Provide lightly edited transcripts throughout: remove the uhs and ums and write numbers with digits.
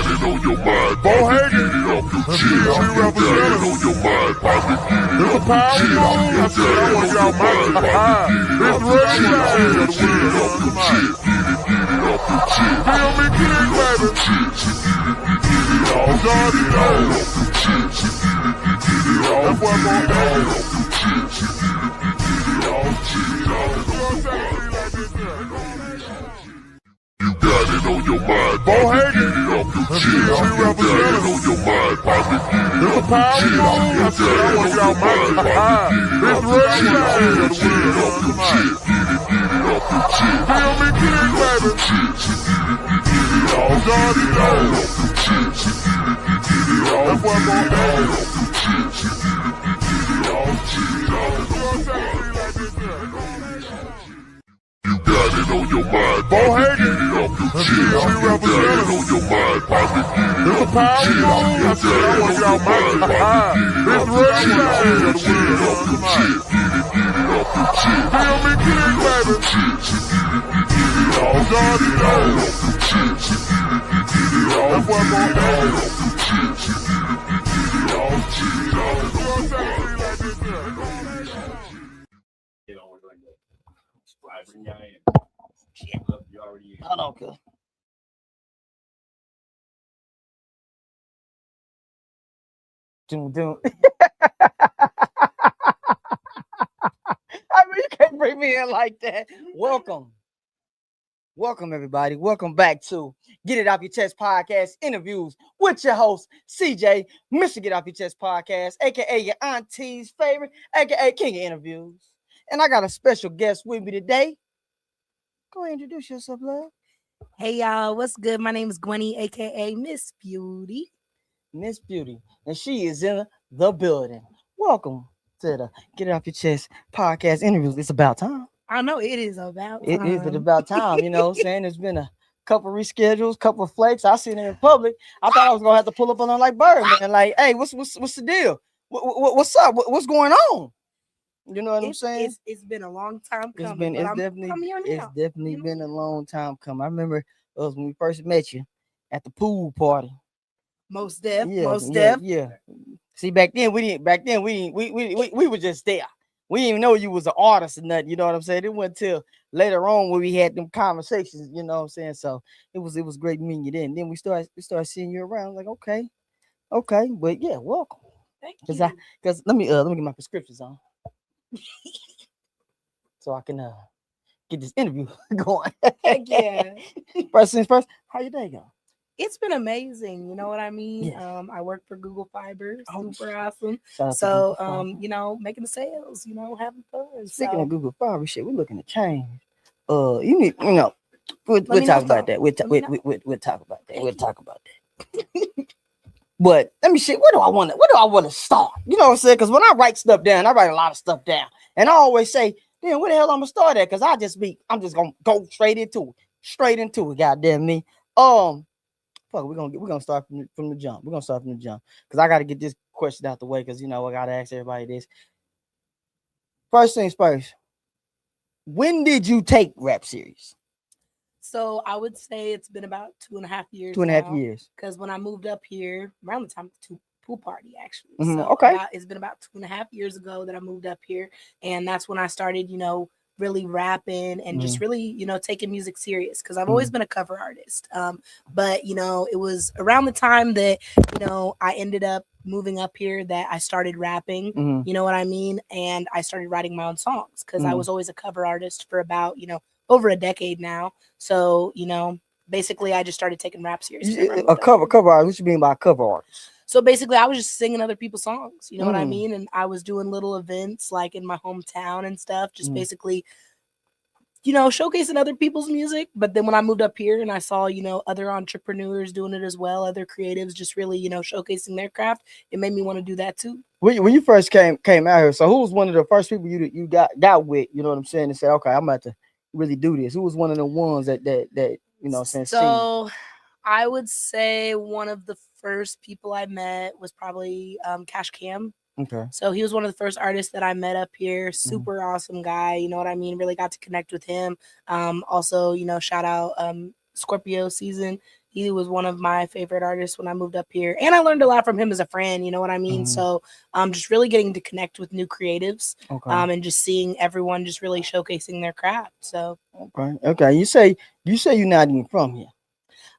got it on your mind, Bob, get it off your chest. You got it on your mind, Bob, get it off your chest. You got it on your mind, Bob, get it off your chest. Get it off your chest. Get it off your chest. Feel me, get it, baby. Get it off your chest. Get it off your chest. You got it on your mind, Bob, get it off your chest. You got it on your mind, Bob, get it off your chest. You got it on your mind, Bob, get it off your chest. Get it off your chest. Get it off your chest. Feel me, get it, baby. Get it off your chest. Get it off your chest. You got it on your mind, Bob, get it off your chest. You got it on your mind, Bob, get it off your chest. You got it on your mind, Bob, get it off your chest. Get it off your chest. Get it off your chest. Feel me, get it, baby. Get it off your chest. Get it off your chest. Get it off I don't care. Doom. I mean, you can't bring me in like that. Welcome, everybody. Welcome back to Get It Off Your Chest podcast interviews with your host, CJ, Mr. Get Off Your Chest podcast, aka your auntie's favorite, aka King of Interviews. And I got a special guest with me today. Go ahead and introduce yourself, love. Hey y'all, what's good? My name is Gwenny, aka Miss Beauty. Miss Beauty, and she is in the building. Welcome to the Get It Off Your Chest podcast interviews. It's about time. I know it is about time. It is about time, you know what I'm saying? There's been a couple reschedules, couple of flakes. I seen it in public. I thought I was gonna have to pull up on them like Birdman, like, hey, what's the deal? What's up? What's going on? You know what I'm saying? It's been a long time coming. It's definitely been a long time coming. I remember when we first met you at the pool party. Most def. Yeah. See, back then we were just there. We didn't even know you was an artist or nothing. You know what I'm saying? It wasn't until later on when we had them conversations. You know what I'm saying? So it was great meeting you then. Then we started seeing you around. Like okay, but yeah, welcome. Thank you. Because let me get my prescriptions on. So I can get this interview going. Heck yeah. First things first, how your day going? It's been amazing. You know what I mean? Yeah. I work for Google Fiber. Super awesome. So making the sales, having fun. Speaking of Google Fiber shit, we're looking to change. We'll talk about that. We'll talk about that. We'll talk about that. But let me see. Where do I want to start? You know what I'm saying? Because when I write stuff down, I write a lot of stuff down, and I always say, "Damn, where the hell I'm gonna start at?" Because I'm just gonna go straight into it. Goddamn me. Fuck, we're gonna start from the jump. We're gonna start from the jump because I got to get this question out the way. Because I gotta ask everybody this. First things first. When did you take rap serious? So I would say it's been about 2.5 years. 2.5 years. Because when I moved up here, around the time of the pool party, actually. Mm-hmm. So okay. It's been about 2.5 years ago that I moved up here. And that's when I started, really rapping and just really, taking music serious. Because I've always been a cover artist. But, it was around the time that, I ended up moving up here that I started rapping. You know what I mean? And I started writing my own songs because I was always a cover artist for about, over a decade now. So, basically I just started taking rap seriously. A cover artist. What you mean by cover artist? So basically I was just singing other people's songs. You know what I mean? And I was doing little events like in my hometown and stuff, just basically, showcasing other people's music. But then when I moved up here and I saw, other entrepreneurs doing it as well, other creatives just really, showcasing their craft, it made me want to do that too. When you first came out here, so who was one of the first people you got with, you know what I'm saying, and said, okay, I'm about to really do this? Who was one of the ones that since so I would say one of the first people I met was probably Cash Cam. Okay. So he was one of the first artists that I met up here. Super awesome guy, you know what I mean? Really got to connect with him. Also, shout out Scorpio season. He was one of my favorite artists when I moved up here, and I learned a lot from him as a friend. You know what I mean? So just really getting to connect with new creatives, and just seeing everyone just really showcasing their craft. So okay. You say you're not even from here.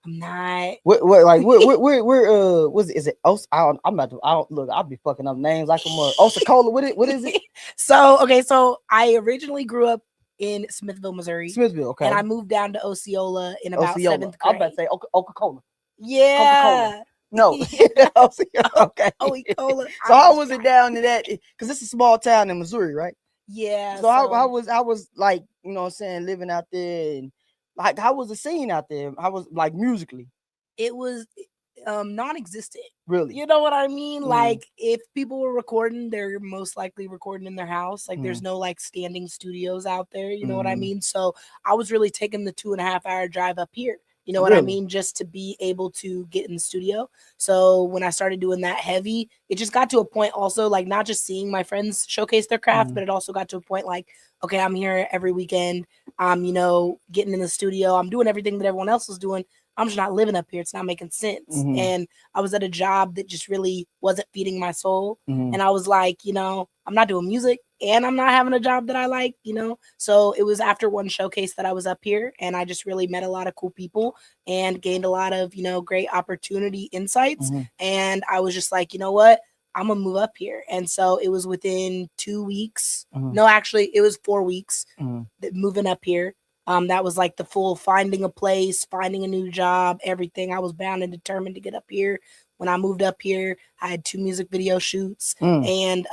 I'm not. What was it? Is it? I'm about to. Look, I'll be fucking up names like a mother. Osacola. What is it? So I originally grew up in Smithville, Missouri. Smithville, okay. And I moved down to Osceola in about 7th grade. I'm about to say Coca-Cola. Yeah. No. Okay. Coca-Cola. So how was it down to that? Because it's a small town in Missouri, right? Yeah. So how was like, you know what I'm saying, living out there, and like how was the scene out there? How was like musically? It was non-existent. Really? You know what I mean? Like if people were recording, they're most likely recording in their house. Like there's no like standing studios out there. You know what I mean? So I was really taking the 2.5-hour drive up here. You know what I mean? Just to be able to get in the studio. So when I started doing that heavy, it just got to a point also, like not just seeing my friends showcase their craft, but it also got to a point like, okay, I'm here every weekend. I'm, getting in the studio. I'm doing everything that everyone else was doing. I'm just not living up here. It's not making sense. And I was at a job that just really wasn't feeding my soul. And I was like, I'm not doing music and I'm not having a job that I like, So it was after one showcase that I was up here, and I just really met a lot of cool people and gained a lot of, great opportunity insights. And I was just like, you know what? I'm gonna move up here. And so it was within 2 weeks. No, actually it was 4 weeks that moving up here. That was like the full finding a place, finding a new job, everything. I was bound and determined to get up here. When I moved up here, I had 2 music video shoots and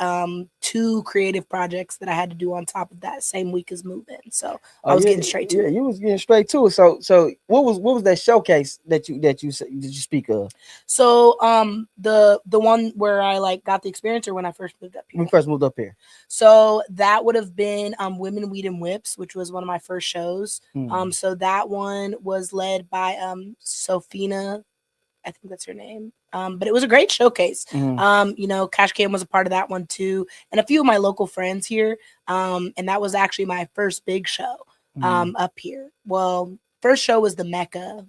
2 creative projects that I had to do on top of that same week as moving. So I was getting straight to it. You was getting straight to it. So what was that showcase that you speak of? So the one where I like got the experience, or when I first moved up here? When we first moved up here. So that would have been Women, Weed, and Whips, which was one of my first shows. So that one was led by Sophina. I think that's her name. But it was a great showcase. Cash Cam was a part of that one too, and a few of my local friends here. And that was actually my first big show up here. Well, first show was the Mecca.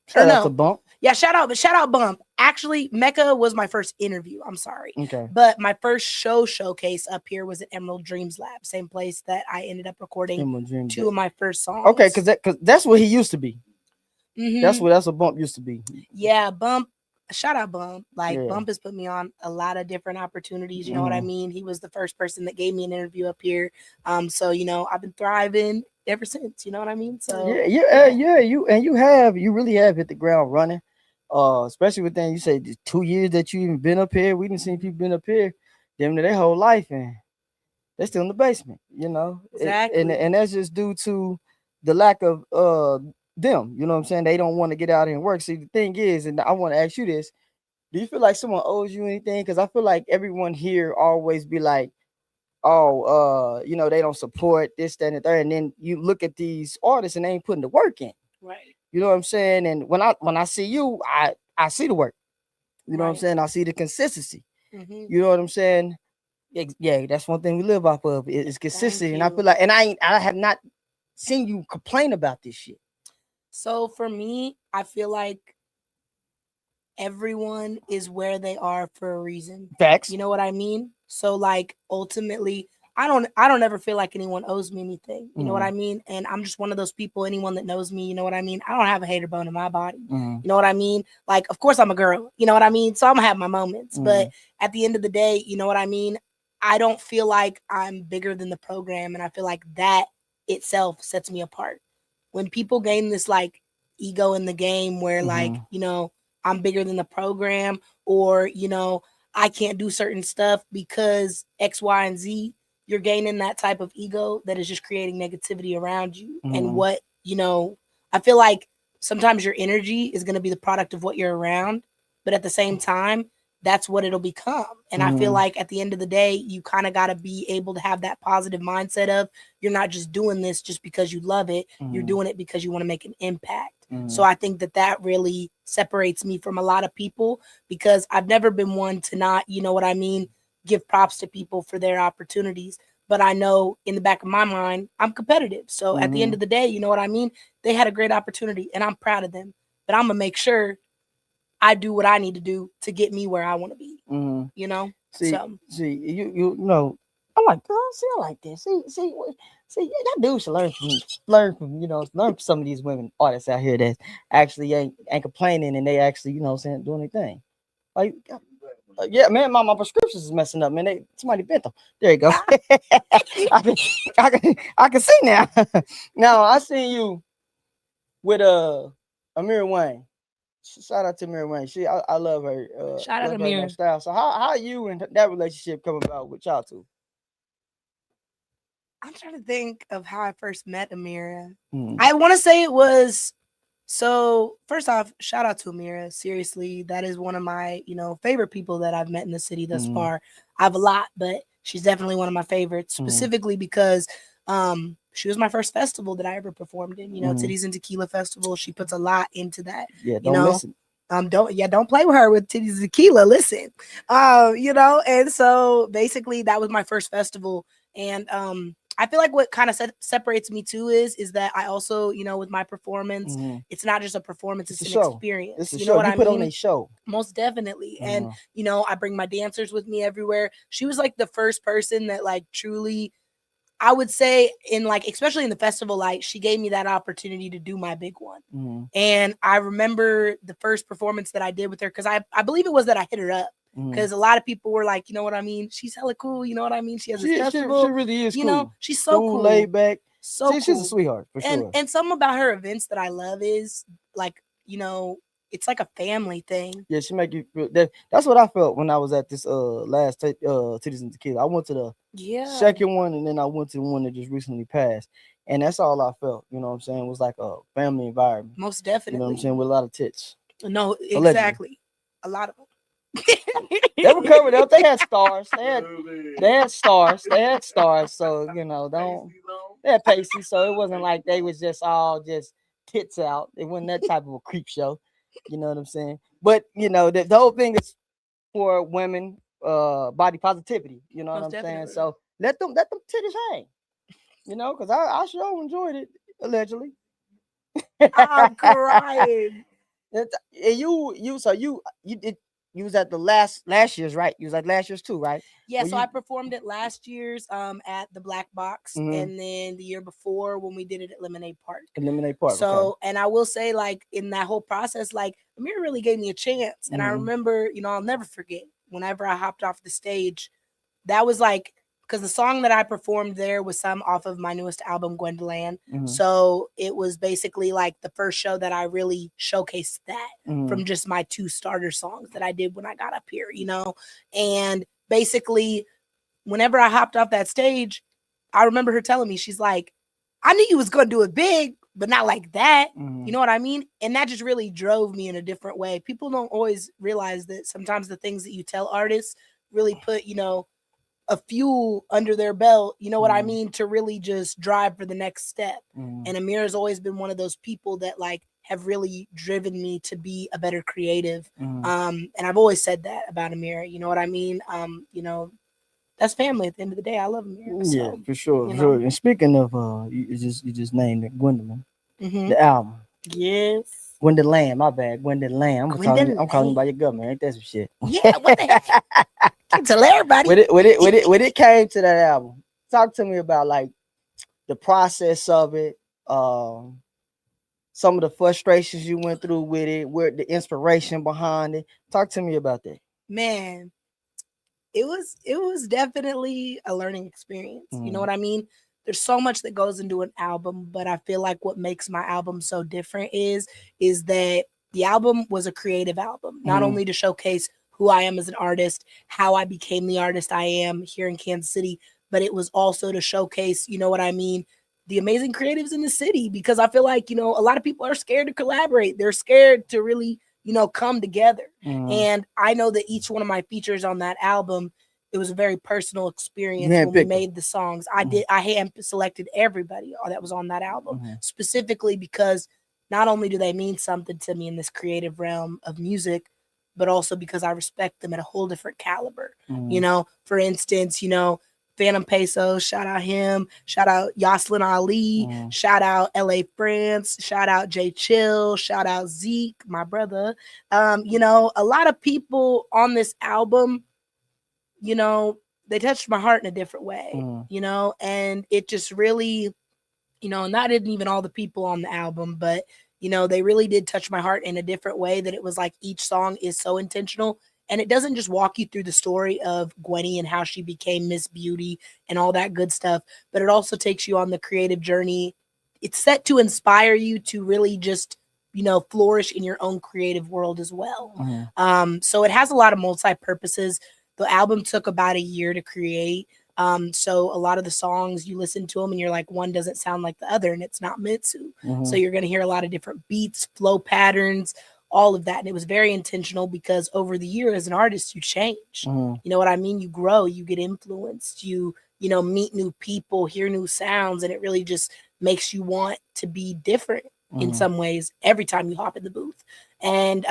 Shout out to Bump. Yeah, shout out Bump. Actually, Mecca was my first interview. I'm sorry. Okay. But my first showcase up here was at Emerald Dreams Lab, same place that I ended up recording 2 of my first songs. Okay, because that's what he used to be. That's what Bump used to be. Yeah, Bump. Shout out Bump. Bump has put me on a lot of different opportunities. You know what I mean? He was the first person that gave me an interview up here. So I've been thriving ever since. You know what I mean? So you really have hit the ground running. Especially within, you say, the 2 years that you even been up here. We didn't see people been up here damn near their whole life, and they're still in the basement. Exactly. And that's just due to the lack of them. You know what I'm saying? They don't want to get out here and work. See, the thing is, and I want to ask you this: do you feel like someone owes you anything? Because I feel like everyone here always be like, oh, they don't support this, that, and the third. And then you look at these artists and they ain't putting the work in. Right. You know what I'm saying? And when I see you, I see the work. You know what I'm saying? I see the consistency. You know what I'm saying? Yeah, that's one thing we live off of is consistency. And I feel like, and I have not seen you complain about this shit. So for me, I feel like everyone is where they are for a reason. Facts. You know what I mean? So like ultimately, I don't ever feel like anyone owes me anything. You know what I mean? And I'm just one of those people, anyone that knows me, you know what I mean? I don't have a hater bone in my body. You know what I mean? Like, of course I'm a girl, you know what I mean? So I'm gonna have my moments. But at the end of the day, you know what I mean? I don't feel like I'm bigger than the program. And I feel like that itself sets me apart. When people gain this like ego in the game where like, I'm bigger than the program, or, I can't do certain stuff because X, Y, and Z, you're gaining that type of ego that is just creating negativity around you. And what, I feel like sometimes your energy is going to be the product of what you're around, but at the same time, that's what it'll become. And I feel like at the end of the day, you kind of got to be able to have that positive mindset of you're not just doing this just because you love it. You're doing it because you want to make an impact. So I think that really separates me from a lot of people, because I've never been one to not, you know what I mean, give props to people for their opportunities. But I know in the back of my mind, I'm competitive. So at the end of the day, you know what I mean? They had a great opportunity and I'm proud of them. but I'm gonna make sure I do what I need to do to get me where I want to be. Mhm. You know. See, So you know, I like this. See, that dude should learn from some of these women artists out here that actually ain't complaining and they actually, saying doing their thing. Like, yeah, man, my prescriptions is messing up, man. Somebody bent them. There you go. I can see now. Now I seen you with Amir Wayne. Shout out to Mary Wayne. I love her. Shout out love to her Mary. style. So how you and that relationship come about with y'all two? I'm trying to think of how I first met Amira. Mm. I want to say it was so. First off, shout out to Amira. Seriously, that is one of my favorite people that I've met in the city thus far. I have a lot, but she's definitely one of my favorites. Specifically because she was my first festival that I ever performed in. Titties and Tequila Festival. She puts a lot into that. Yeah, don't miss it. Don't play with her with Titties and Tequila. Listen, and so basically that was my first festival, and I feel like what kind of separates me too is that I also, with my performance, it's not just a performance, it's an show. experience. It's a you show. know what you I put mean? on a show. Most definitely. And, I bring my dancers with me everywhere. She was like the first person that like truly, I would say in like, especially in the festival, like she gave me that opportunity to do my big one. And I remember the first performance that I did with her, because I believe it was that I hit her up. Because a lot of people were like, you know what I mean? She's hella cool. You know what I mean? She has this festival. She really is cool. She's so cool. Laid back. So cool. She's a sweetheart, for sure. And something about her events that I love is like, it's like a family thing. Yeah, she make you feel that. That's what I felt when I was at this last Titties and Tequila. I went to the second one, and then I went to the one that just recently passed. And that's all I felt, you know what I'm saying? It was like a family environment. Most definitely. You know what I'm saying? With a lot of tits. No, exactly. Allegedly. A lot of them. They were covered up. They had stars. They had stars. They had stars. So, they had pasty. So it wasn't like they was just all just tits out. It wasn't that type of a creep show. You know what I'm saying? But, the whole thing is for women, body positivity. You know what I'm saying? So let them titties hang. Because I sure enjoyed it, allegedly. I'm crying. And you was at the last year's, right? You was at last year's too, right? Yeah, I performed at last year's at the Black Box, and then the year before when we did it at Lemonade Park. So, okay. And I will say, like, in that whole process, like, Amir really gave me a chance. And I remember, I'll never forget, whenever I hopped off the stage, that was like, because the song that I performed there was some off of my newest album, Gwendoland. So it was basically like the first show that I really showcased that from just my 2 starter songs that I did when I got up here, And basically, whenever I hopped off that stage, I remember her telling me, she's like, I knew you was going to do it big, but not like that. You know what I mean? And that just really drove me in a different way. People don't always realize that sometimes the things that you tell artists really put, a fuel under their belt, you know what I mean, to really just drive for the next step. And Amir has always been one of those people that like have really driven me to be a better creative. And I've always said that about Amir, you know what I mean? That's family at the end of the day. I love Amir. So, yeah, for sure. And speaking of you just named it Gwendolyn, the album. Yes. Gwendoland, my bad. Gwendoland. I'm calling you by your government. Ain't that some shit? Yeah, what the heck? Tell everybody. When it came to that album, talk to me about like the process of it, some of the frustrations you went through with it, where the inspiration behind it. Talk to me about that. Man, it was definitely a learning experience. You know what I mean? There's so much that goes into an album, but I feel like what makes my album so different is that the album was a creative album, not only to showcase who I am as an artist, how I became the artist I am here in Kansas City, but it was also to showcase, you know what I mean, the amazing creatives in the city, because I feel like, a lot of people are scared to collaborate. They're scared to really, come together. And I know that each one of my features on that album, it was a very personal experience when we made the songs. I hand selected everybody that was on that album, specifically because not only do they mean something to me in this creative realm of music, but also because I respect them at a whole different caliber. For instance, Phantom Pesos, shout out him. Shout out Yoslin Ali. Shout out LA France. Shout out Jay Chill. Shout out Zeke, my brother. You know, a lot of people on this album, you know, they touched my heart in a different way, you know, and it just really, you know, not even all the people on the album, but, you know, they really did touch my heart in a different way that it was like each song is so intentional. And it doesn't just walk you through the story of Gwenny and how she became Miss Beauty and all that good stuff, but it also takes you on the creative journey. It's set to inspire you to really just, you know, flourish in your own creative world as well. So it has a lot of multi-purposes. The album took about a year to create. So a lot of the songs, you listen to them and you're like, one doesn't sound like the other, and it's not meant to. So you're going to hear a lot of different beats, flow patterns, all of that. And it was very intentional because over the year as an artist, you change. You know what I mean? You grow, you get influenced, you know, meet new people, hear new sounds, and it really just makes you want to be different in some ways every time you hop in the booth. And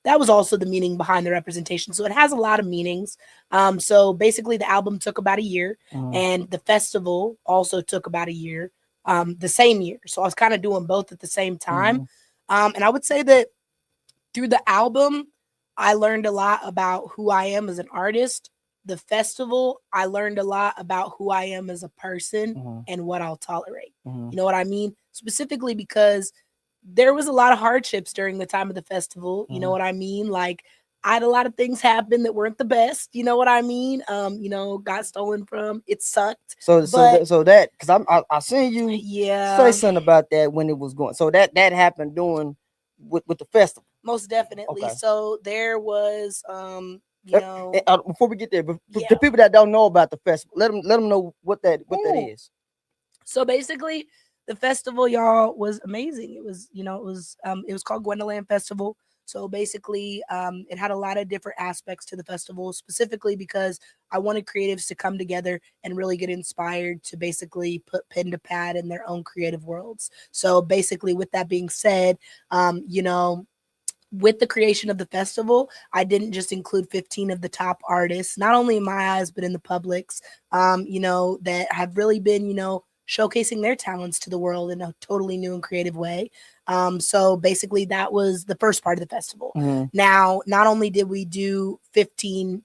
that was also the meaning behind the representation. So it has a lot of meanings. So basically the album took about a year, and the festival also took about a year, the same year. So I was kind of doing both at the same time. And I would say that through the album, I learned a lot about who I am as an artist. The festival, I learned a lot about who I am as a person and what I'll tolerate. You know what I mean? Specifically because there was a lot of hardships during the time of the festival. You know what I mean? Like, I had a lot of things happen that weren't the best. You know what I mean? You know, got stolen from. It sucked. So that because I seen you say something about that when it was going. So that happened during with the festival. Most definitely. Okay. So there was you know, before we get there, but the people that don't know about the festival, let them know what that is. So basically, the festival, y'all, was amazing. It was, you know, it was called Gwendoland Festival. So basically, it had a lot of different aspects to the festival, specifically because I wanted creatives to come together and really get inspired to basically put pen to pad in their own creative worlds. So basically, with that being said, you know, with the creation of the festival, I didn't just include 15 of the top artists, not only in my eyes, but in the public's, you know, that have really been, you know, showcasing their talents to the world in a totally new and creative way. So basically that was the first part of the festival. Now, not only did we do 15,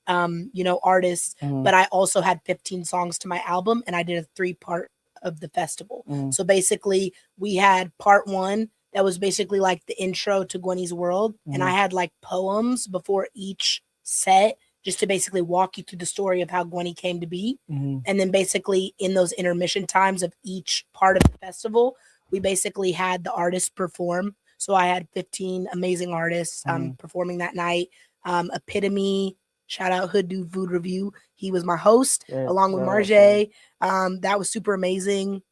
you know, artists, but I also had 15 songs to my album, and I did a 3-part of the festival. So basically we had part 1 that was basically like the intro to Gwenny's world. And I had like poems before each set, just to basically walk you through the story of how Gwenny came to be. And then basically in those intermission times of each part of the festival, we basically had the artists perform. So I had 15 amazing artists performing that night. Epitome, shout out Hood Do Food Review. He was my host along with Marjay. That was super amazing.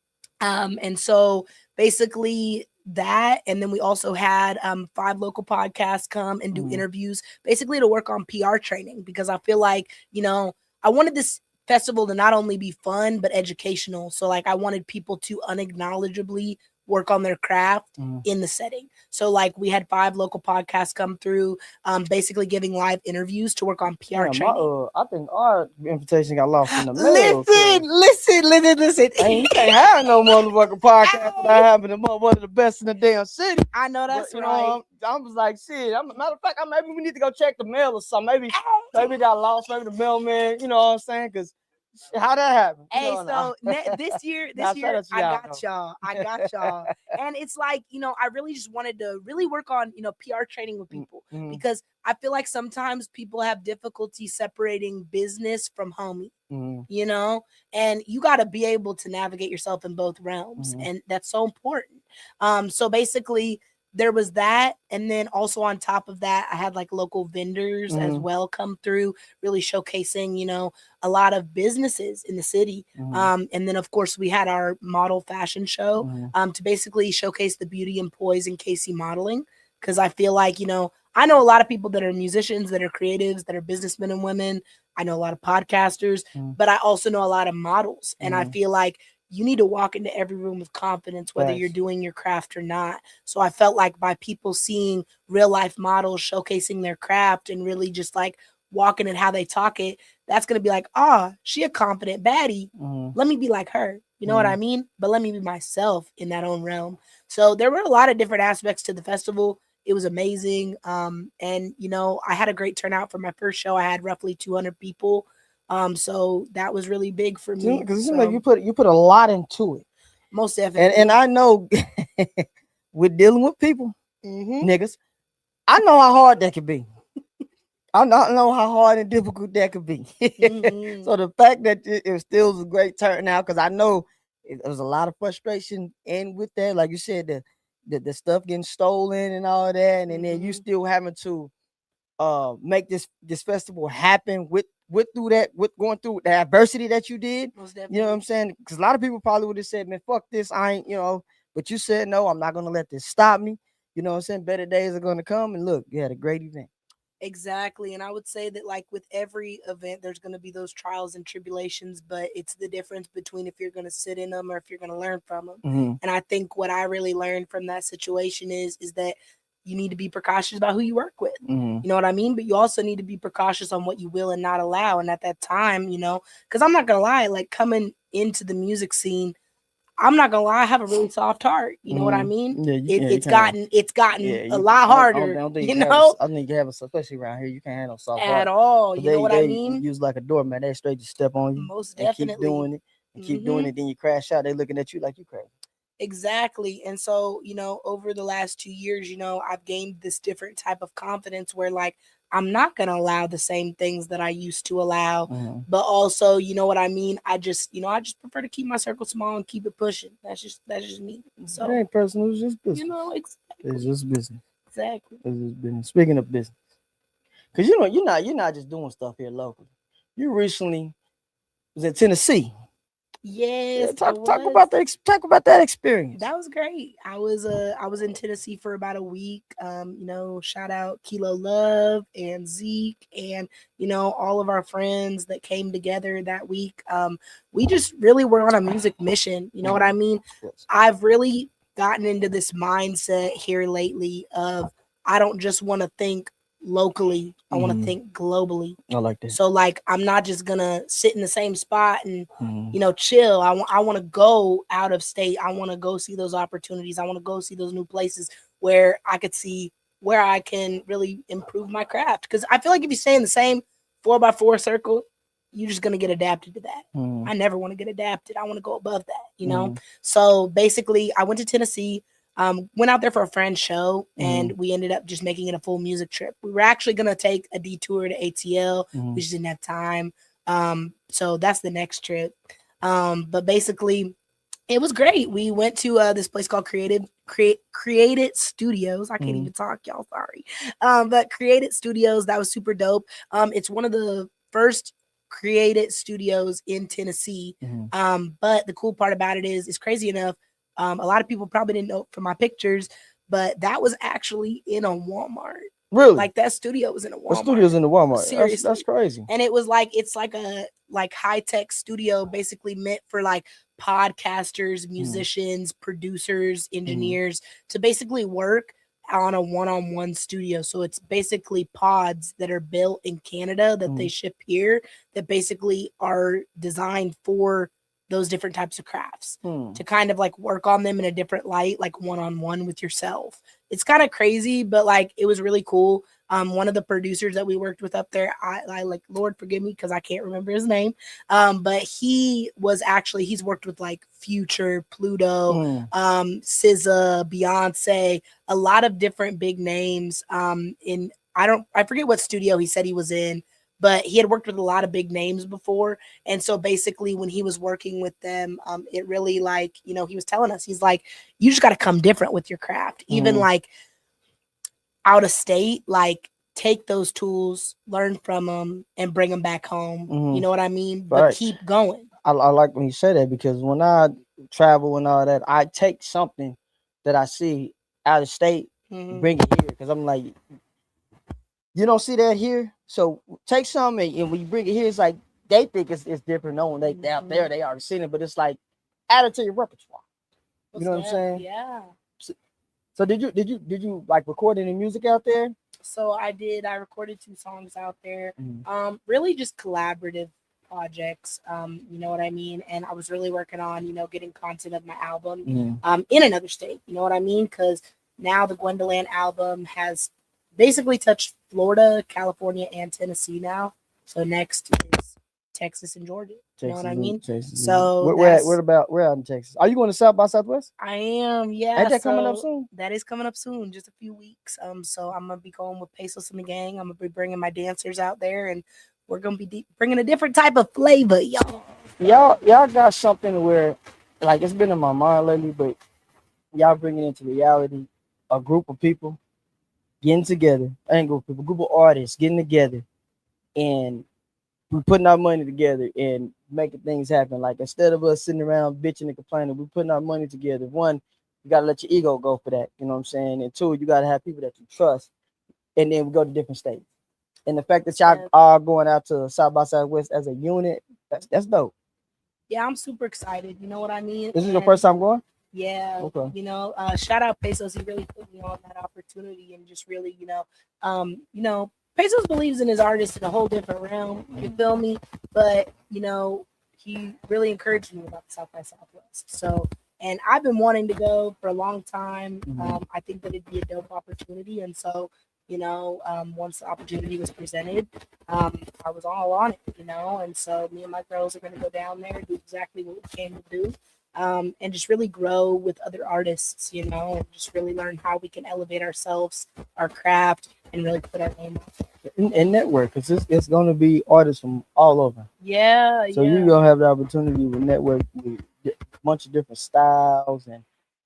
And so basically that, and then we also had 5 local podcasts come and do interviews, basically to work on PR training, because I feel like, you know, I wanted this festival to not only be fun but educational. So like I wanted people to unacknowledgeably work on their craft in the setting. So like we had 5 local podcasts come through, basically giving live interviews to work on PR training. I think our invitation got lost in the mail. Listen. Hey, you can't have no motherfucking podcast without having one of the best in the damn city. I know that's but, right. I was like, shit. Matter of fact, maybe we need to go check the mail or something. Maybe it got lost. Maybe the mailman. You know what I'm saying? Because how that happened? Hey, so this year, I got y'all. And it's like, you know, I really just wanted to really work on, you know, PR training with people, because I feel like sometimes people have difficulty separating business from homie, you know, and you got to be able to navigate yourself in both realms. And that's so important. So basically, there was that. And then also on top of that, I had like local vendors as well come through, really showcasing, you know, a lot of businesses in the city. And then of course we had our model fashion show to basically showcase the beauty and poise in KC modeling. Cause I feel like, you know, I know a lot of people that are musicians, that are creatives, that are businessmen and women. I know a lot of podcasters, but I also know a lot of models. And I feel like you need to walk into every room with confidence, whether you're doing your craft or not. So I felt like by people seeing real life models showcasing their craft and really just like walking and how they talk it, that's gonna be like, ah, she a confident baddie. Let me be like her. You know what I mean? But let me be myself in that own realm. So there were a lot of different aspects to the festival. It was amazing. And you know, I had a great turnout for my first show. I had roughly 200 people. So that was really big for me. Because it seems like you put a lot into it. Most definitely. And I know with dealing with people, niggas, I know how hard that could be. I know how hard and difficult that could be. So the fact that it still was a great turnout, because I know it was a lot of frustration in with that, like you said, the stuff getting stolen and all that, and then you still having to make this festival happen with going through the adversity that you did. You know what I'm saying? Because a lot of people probably would have said, man, fuck this, I ain't, you know, but you said, no, I'm not gonna let this stop me. You know what I'm saying? Better days are gonna come, and look, you had a great event. Exactly. And I would say that, like, with every event, there's going to be those trials and tribulations, but it's the difference between if you're going to sit in them or if you're going to learn from them. And I think what I really learned from that situation is that you need to be precautious about who you work with. You know what I mean? But you also need to be precautious on what you will and not allow. And at that time, you know, because I'm not going to lie, like, coming into the music scene, I'm not gonna lie, I have a really soft heart. You know what I mean? It's gotten a lot harder. I don't think I think you have, especially around here, you can't have no soft heart at all. You know what I mean? Use like a doormat. They straight to step on you. Most definitely. Keep doing it and keep doing it. Then you crash out. They looking at you like you crazy. Exactly. And so, you know, over the last 2 years, you know, I've gained this different type of confidence where, like, I'm not going to allow the same things that I used to allow, but also, you know what I mean? I just prefer to keep my circle small and keep it pushing. That's just me. So it ain't personal, it's just business. You know, exactly. It's just business. Exactly. It's just business. Speaking of business, because you know, you're not just doing stuff here locally. You recently was in Tennessee. Yes, talk about that experience. That was great. I was in Tennessee for about a week. You know, shout out Kilo Love and Zeke and, you know, all of our friends that came together that week. We just really were on a music mission. You know what I mean? Yes. I've really gotten into this mindset here lately of I don't just want to think locally, I want to think globally. I like that. So, like, I'm not just gonna sit in the same spot and you know, chill. I want to go out of state. I want to go see those opportunities. I want to go see those new places where I could see where I can really improve my craft. Because I feel like if you stay in the same 4x4 circle, you're just gonna get adapted to that. I never want to get adapted. I want to go above that, you know. So basically, I went to Tennessee. Went out there for a friend's show, and we ended up just making it a full music trip. We were actually going to take a detour to ATL. We just didn't have time. So that's the next trip. But basically, it was great. We went to this place called Created Studios. I can't even talk, y'all. Sorry. But Created Studios, that was super dope. It's one of the first Created Studios in Tennessee. But the cool part about it is, it's crazy enough. A lot of people probably didn't know from my pictures, but that was actually in a Walmart. Really? Like, that studio was in a Walmart. The studio's in the Walmart. Seriously. That's crazy. And it was like, it's like a high-tech studio, basically meant for like podcasters, musicians, producers, engineers to basically work on a one-on-one studio. So it's basically pods that are built in Canada that they ship here that basically are designed for those different types of crafts to kind of like work on them in a different light, like one-on-one with yourself. It's kind of crazy, but like, it was really cool. One of the producers that we worked with up there, I like, Lord forgive me, because I can't remember his name. But he's worked with like Future, Pluto, SZA, Beyonce, a lot of different big names. I forget what studio he said he was in, but he had worked with a lot of big names before. And so basically when he was working with them, it really, like, you know, he was telling us, he's like, you just got to come different with your craft, even like out of state, like, take those tools, learn from them, and bring them back home. You know what I mean? But keep going. I like when you say that, because when I travel and all that, I take something that I see out of state, bring it here, because I'm like, you don't see that here, so take something, and when you bring it here, it's like they think it's different. Knowing they out there, they already seen it, but it's like add it to your repertoire. You know what I'm saying? Yeah. So did you like record any music out there? So I recorded 2 songs out there. Mm. Really just collaborative projects. You know what I mean? And I was really working on, getting content of my album in another state. You know what I mean? Because now the Gwendolyn album has basically touched Florida, California, and Tennessee now. So next is Texas and Georgia. You know what I mean? Texas. So where out in Texas? Are you going to South by Southwest? I am, yeah. Ain't that coming up soon? That is coming up soon, just a few weeks. So I'm gonna be going with Pesos and the gang. I'm gonna be bringing my dancers out there, and we're gonna be bringing a different type of flavor, y'all. Y'all got something where, like, it's been in my mind lately, but y'all bringing into reality a group of people getting together, group of artists getting together, and we putting our money together and making things happen. Like, instead of us sitting around bitching and complaining, we putting our money together. One, you gotta let your ego go for that. You know what I'm saying? And two, you gotta have people that you trust. And then we go to different states. And the fact that y'all are going out to South by Southwest as a unit, that's dope. Yeah, I'm super excited. You know what I mean? This is your first time going? Yeah. Okay. Shout out Pesos. He really put me on that opportunity and just really, Pesos believes in his artist in a whole different realm. You feel me? But he really encouraged me about the South by Southwest. So, and I've been wanting to go for a long time. I think that it'd be a dope opportunity, and so once the opportunity was presented, I was all on it. And so me and my girls are going to go down there, do exactly what we came to do. And just really grow with other artists, and just really learn how we can elevate ourselves, our craft, and really put our name out there. And network, because it's going to be artists from all over. Yeah. So you're going to have the opportunity to network with a bunch of different styles and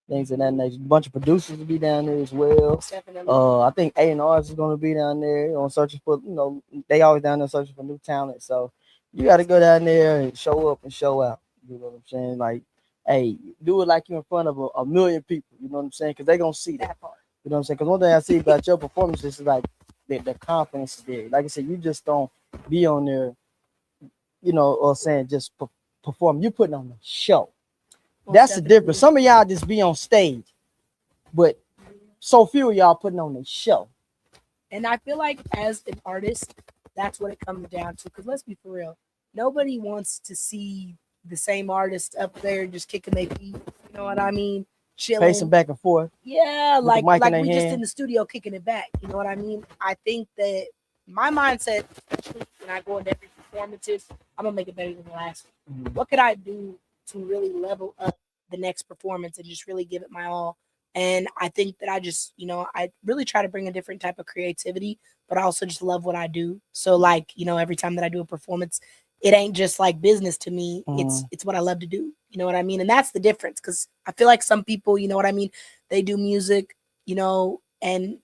things of that nature. A bunch of producers will be down there as well. Definitely. I think A&Rs is going to be down there on searching for, they always down there searching for new talent. So you got to go down there and show up and show out. You know what I'm saying? Like, hey, do it like you're in front of a million people. You know what I'm saying? Because they're going to see that part. You know what I'm saying? Because one thing I see about your performances is like the confidence is there. Like I said, you just don't be on there, or saying just perform. You're putting on the show. That's the difference. Some of y'all just be on stage, but so few of y'all putting on the show. And I feel like as an artist, that's what it comes down to. Because let's be for real, nobody wants to see the same artist up there just kicking their feet. You know what I mean? Chilling, pacing back and forth. Yeah, like we just in the studio kicking it back. You know what I mean? I think that my mindset, especially when I go into every performances, I'm gonna make it better than the last one. What could I do to really level up the next performance and just really give it my all? And I think that I just, I really try to bring a different type of creativity, but I also just love what I do. So like, every time that I do a performance, it ain't just like business to me. It's what I love to do. You know what I mean? And that's the difference. Because I feel like some people, you know what I mean? They do music, and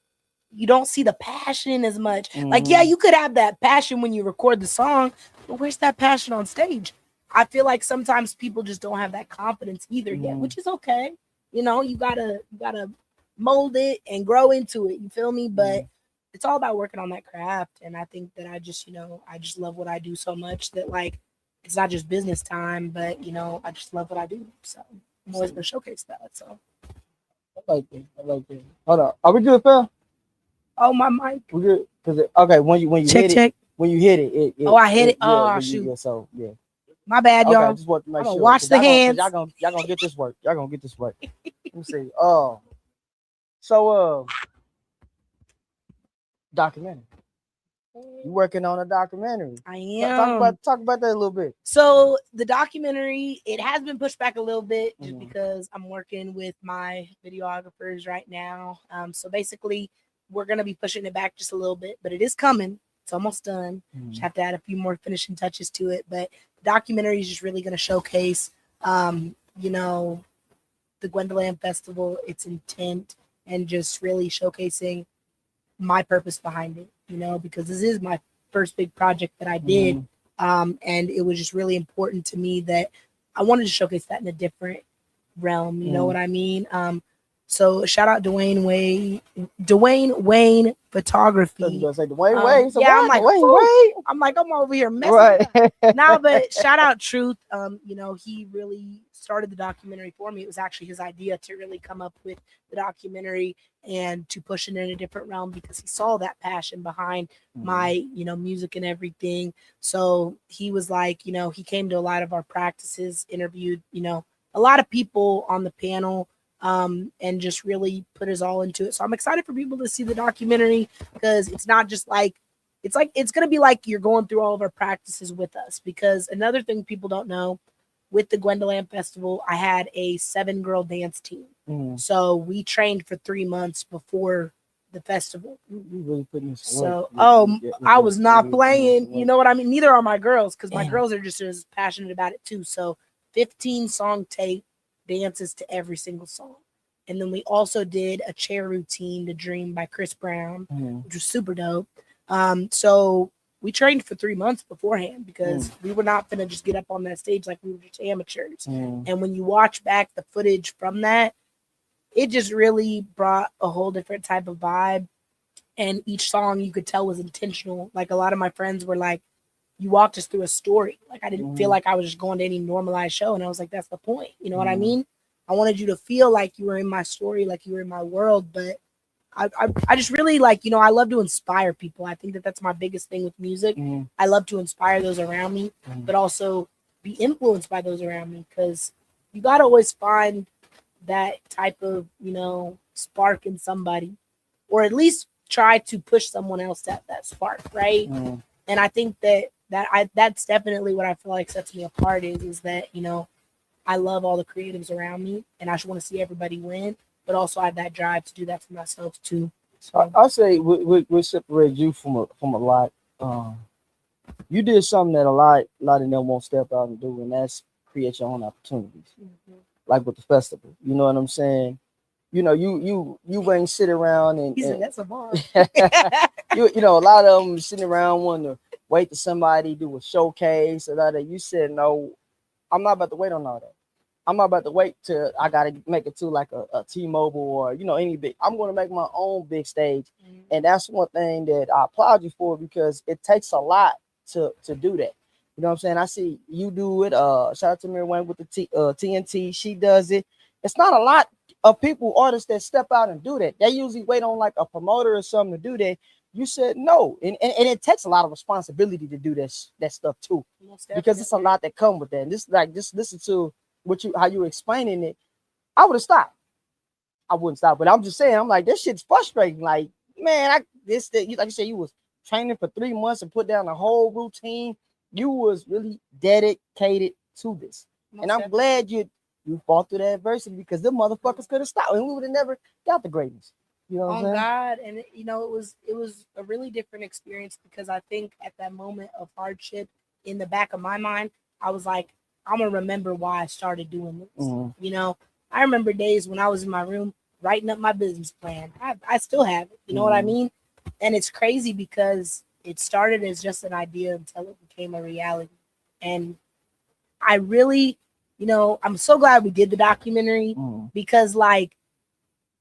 you don't see the passion as much. Like, yeah, you could have that passion when you record the song, but where's that passion on stage? I feel like sometimes people just don't have that confidence either yet, which is okay. You gotta mold it and grow into it. You feel me? But it's all about working on that craft. And I think that I just love what I do so much that like it's not just business time, but I just love what I do. So I'm always gonna showcase that. So I like that. Hold on. Are we good, fam? Oh, my mic. We good? Okay, when you check. Hit it, when you hit it, I hit it. Oh, shoot. So yeah. My bad, y'all. I just want to make sure. Wash the hands. Y'all gonna get this work. Y'all gonna get this work. Let me see. So documentary. You working on a documentary? I am. Talk about that a little bit. So the documentary, it has been pushed back a little bit just because I'm working with my videographers right now. So basically, we're gonna be pushing it back just a little bit, but it is coming. It's almost done. Just have to add a few more finishing touches to it. But the documentary is just really gonna showcase, the Gwendolyn Festival, its intent, and just really showcasing my purpose behind it, because this is my first big project that I did. And it was just really important to me that I wanted to showcase that in a different realm. You know what I mean? So shout out Dwayne Wayne Photography. Say Dwayne Wayne. So yeah, I'm like, Dwayne Wayne. I'm over here messing Right. up. Nah, but shout out Truth. You know, he really started the documentary for me. It was actually his idea to really come up with the documentary and to push it in a different realm because he saw that passion behind my, you know, music and everything. So he was like, you know, he came to a lot of our practices, interviewed, you know, a lot of people on the panel, and just really put his all into it. So I'm excited for people to see the documentary because it's not just like it's gonna be like you're going through all of our practices with us. Because another thing people don't know, with the Gwendoland Festival, I had a 7-girl dance team. So we trained for 3 months before the festival. You really putting this So, work. I was not playing. You know what I mean? Neither are my girls because my girls are just as passionate about it too. So, 15 song tape, dances to every single song. And then we also did a chair routine to Dream by Chris Brown, which was super dope. So we trained for 3 months beforehand because we were not gonna just get up on that stage like we were just amateurs. And when you watch back the footage from that, it just really brought a whole different type of vibe. And each song you could tell was intentional. Like a lot of my friends were like, you walked us through a story. Like I didn't feel like I was just going to any normalized show. And I was like, that's the point. You know what I mean? I wanted you to feel like you were in my story, like you were in my world. But I just really like, you know, I love to inspire people. I think that that's my biggest thing with music. I love to inspire those around me, but also be influenced by those around me because you got to always find that type of, you know, spark in somebody, or at least try to push someone else that spark, right? And I think that's definitely what I feel like sets me apart is that, you know, I love all the creatives around me and I just want to see everybody win, but also I have that drive to do that for myself too. So I say we separate you from a lot. You did something that a lot of them won't step out and do, and that's create your own opportunities. Like with the festival, you know what I'm saying? You know, you ain't sit around and, he said that's a bar. you know, a lot of them sitting around wanting to wait to somebody do a showcase or that. You said no, I'm not about to wait on all that. I'm not about to wait till I gotta make it to like a T-Mobile or you know any big. I'm gonna make my own big stage, and that's one thing that I applaud you for because it takes a lot to do that. You know what I'm saying? I see you do it. Shout out to Mary Wayne with the TNT. She does it. It's not a lot of people, artists that step out and do that. They usually wait on like a promoter or something to do that. You said no, and it takes a lot of responsibility to do that stuff too, because it's a lot that come with that. And just listen to how you were explaining it. I would have stopped. I wouldn't stop, but I'm just saying, I'm like, this shit's frustrating. Like, man, like you said, you was training for 3 months and put down a whole routine. You was really dedicated to this, and I'm glad you fought through that adversity because the motherfuckers could have stopped, and we would have never got the greatness. You know what I'm saying? God, and you know, it was a really different experience because I think at that moment of hardship, in the back of my mind, I was like, I'm gonna remember why I started doing this. You know, I remember days when I was in my room writing up my business plan. I still have it. You know what I mean? And it's crazy because it started as just an idea until it became a reality. And I really, you know, I'm so glad we did the documentary because like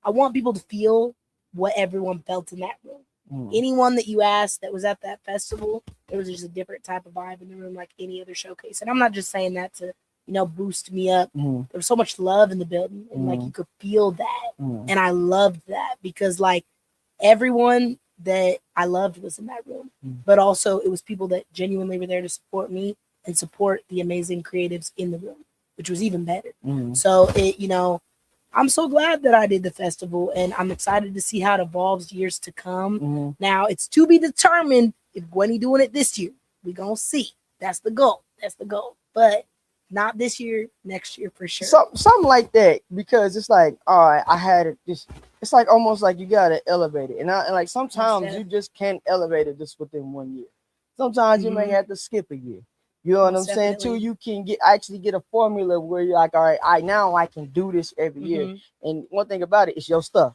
I want people to feel what everyone felt in that room. Anyone that you asked that was at that festival, there was just a different type of vibe in the room like any other showcase. And I'm not just saying that to, you know, boost me up. There was so much love in the building and like you could feel that. And I loved that because like everyone that I loved was in that room, but also it was people that genuinely were there to support me and support the amazing creatives in the room, which was even better. So it, you know, I'm so glad that I did the festival and I'm excited to see how it evolves years to come. Now it's to be determined if Gwenny doing it this year. We gonna see. That's the goal. But not this year, next year for sure. Something like that, because it's like, all right, I had it just it's like almost like you gotta elevate it. And like sometimes you just can't elevate it just within 1 year. Sometimes you may have to skip a year. You know what I'm saying? Too, you can actually get a formula where you're like, all right, now I can do this every year. And one thing about it's your stuff.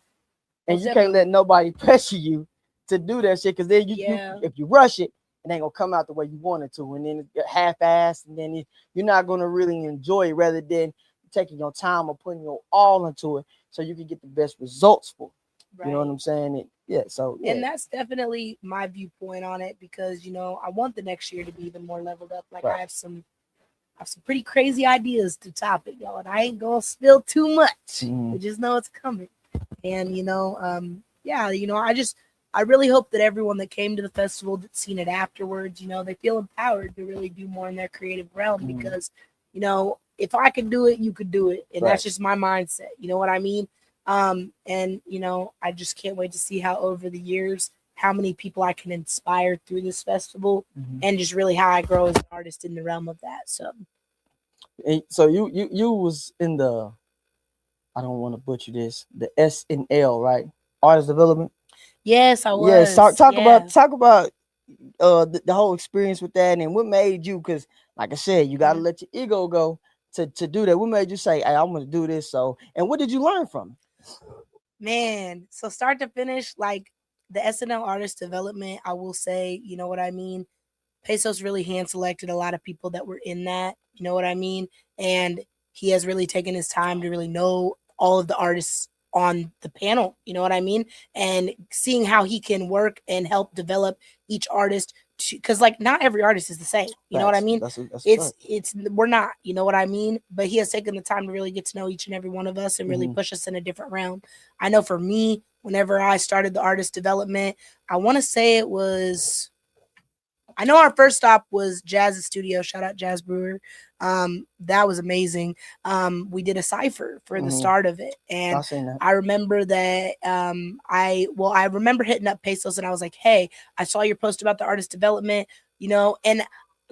And you can't let nobody pressure you to do that shit, because then you if you rush it, it ain't gonna come out the way you want it to, and then it's half-assed, and then you're not gonna really enjoy it, rather than taking your time or putting your all into it. so you can get the best results for it. Right. You know what I'm saying? So and that's definitely my viewpoint on it, because I want the next year to be even more leveled up. Like, Right. I have some pretty crazy ideas to top it, y'all, and I ain't gonna spill too much. But just know it's coming. And I really hope that everyone that came to the festival that's seen it afterwards, they feel empowered to really do more in their creative realm, because if I could do it, you could do it. And that's just my mindset. You know what I mean? I just can't wait to see how over the years, how many people I can inspire through this festival, and just really how I grow as an artist in the realm of that. So you was in the, I don't want to butcher this, the S&L, right? Artist development. Yes, I was. Yes, talk about the whole experience with that, and what made you, because like I said, you got to let your ego go to do that. What made you say, hey, I'm going to do this? So, and what did you learn from it? Man, so start to finish, like the SNL artist development, I will say, you know what I mean? Pesos really hand selected a lot of people that were in that, you know what I mean? And he has really taken his time to really know all of the artists on the panel, you know what I mean? And seeing how he can work and help develop each artist, because like not every artist is the same, you know what I mean? That's We're not, you know what I mean? But he has taken the time to really get to know each and every one of us and really push us in a different realm. I know for me, whenever I started the artist development, I want to say I know our first stop was Jazz's studio. Shout out Jazz Brewer. That was amazing. We did a cipher for the start of it, and I remember that. I remember hitting up Pesos, and I was like, "Hey, I saw your post about the artist development, And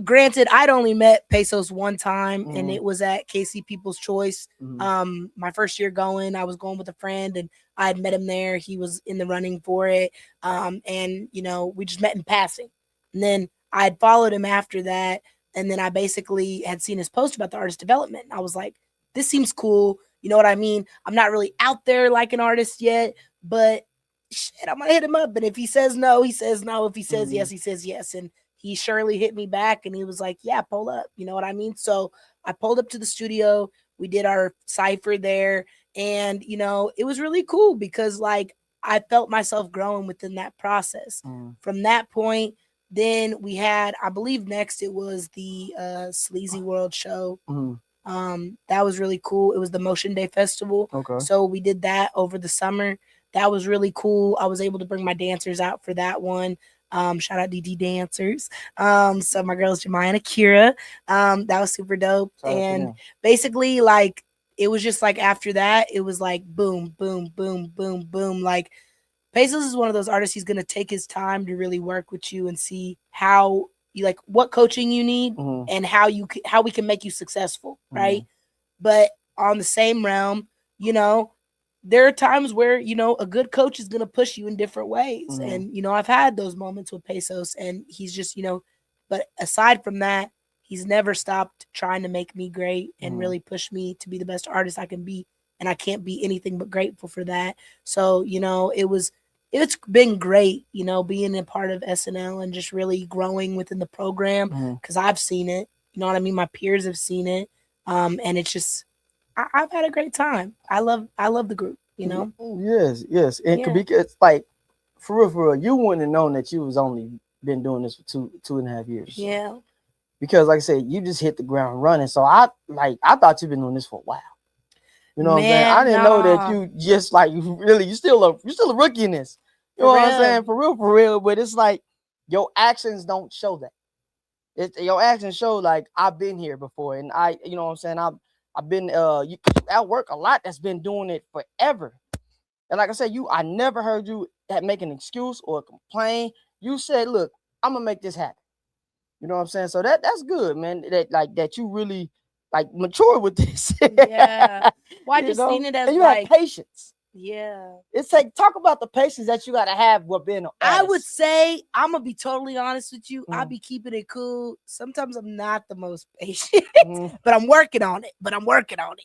granted, I'd only met Pesos one time, and it was at KC People's Choice. My first year going, I was going with a friend, and I had met him there. He was in the running for it, and we just met in passing. And then I had followed him after that. And then I basically had seen his post about the artist development. And I was like, this seems cool. You know what I mean? I'm not really out there like an artist yet, but shit, I'm going to hit him up. And if he says no, he says no. If he says yes, he says yes. And he surely hit me back and he was like, yeah, pull up. You know what I mean? So I pulled up to the studio. We did our cipher there. And, it was really cool because like I felt myself growing within that process. From that point, then we had, I believe next it was the Sleazy World show. That was really cool. It was the Motion Day Festival. Okay. So we did that over the summer. That was really cool. I was able to bring my dancers out for that one. Shout out DD dancers. So my girls Jemiah and Akira. That was super dope. And basically like it was just like after that, it was like boom, boom, boom, boom, boom. Like Pesos is one of those artists. He's going to take his time to really work with you and see how you like what coaching you need and how we can make you successful. Right. But on the same realm, there are times where, a good coach is going to push you in different ways. And, I've had those moments with Pesos and he's just, but aside from that, he's never stopped trying to make me great and really push me to be the best artist I can be. And I can't be anything but grateful for that. So, it's been great, being a part of SNL and just really growing within the program because I've seen it. You know what I mean? My peers have seen it. And it's just, I've had a great time. I love the group, Yes. And because like, for real, you wouldn't have known that you was only been doing this for two and a half years. Yeah. Because like I said, you just hit the ground running. So I thought you've been doing this for a while. You know what I'm saying? I didn't know that you just like you're still a rookie in this. You know what I'm saying? For real. But it's like your actions don't show that. Your actions show like I've been here before, and you know what I'm saying? I've been you outwork a lot that's been doing it forever. And like I said, I never heard you make an excuse or complain. You said, look, I'm gonna make this happen. You know what I'm saying? So that's good, man. That you really like mature with this. Yeah. Well, I just seen it as and you have patience. Yeah. It's like talk about the patience that you gotta have with being an artist. I would say I'm gonna be totally honest with you. I'll be keeping it cool. Sometimes I'm not the most patient, but I'm working on it.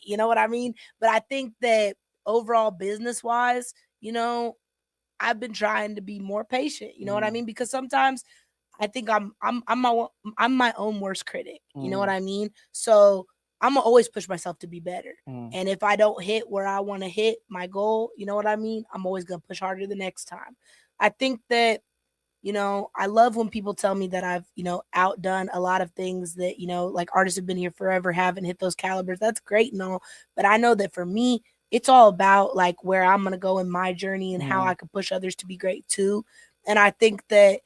You know what I mean? But I think that overall business wise, I've been trying to be more patient. You know what I mean? Because sometimes I think I'm my own worst critic. You know what I mean? So I'm gonna always push myself to be better. And if I don't hit where I want to hit my goal, you know what I mean? I'm always gonna push harder the next time. I think that, I love when people tell me that I've, outdone a lot of things that, like artists have been here forever, haven't hit those calibers. That's great and all. But I know that for me, it's all about like where I'm going to go in my journey and how I can push others to be great too. And I think that,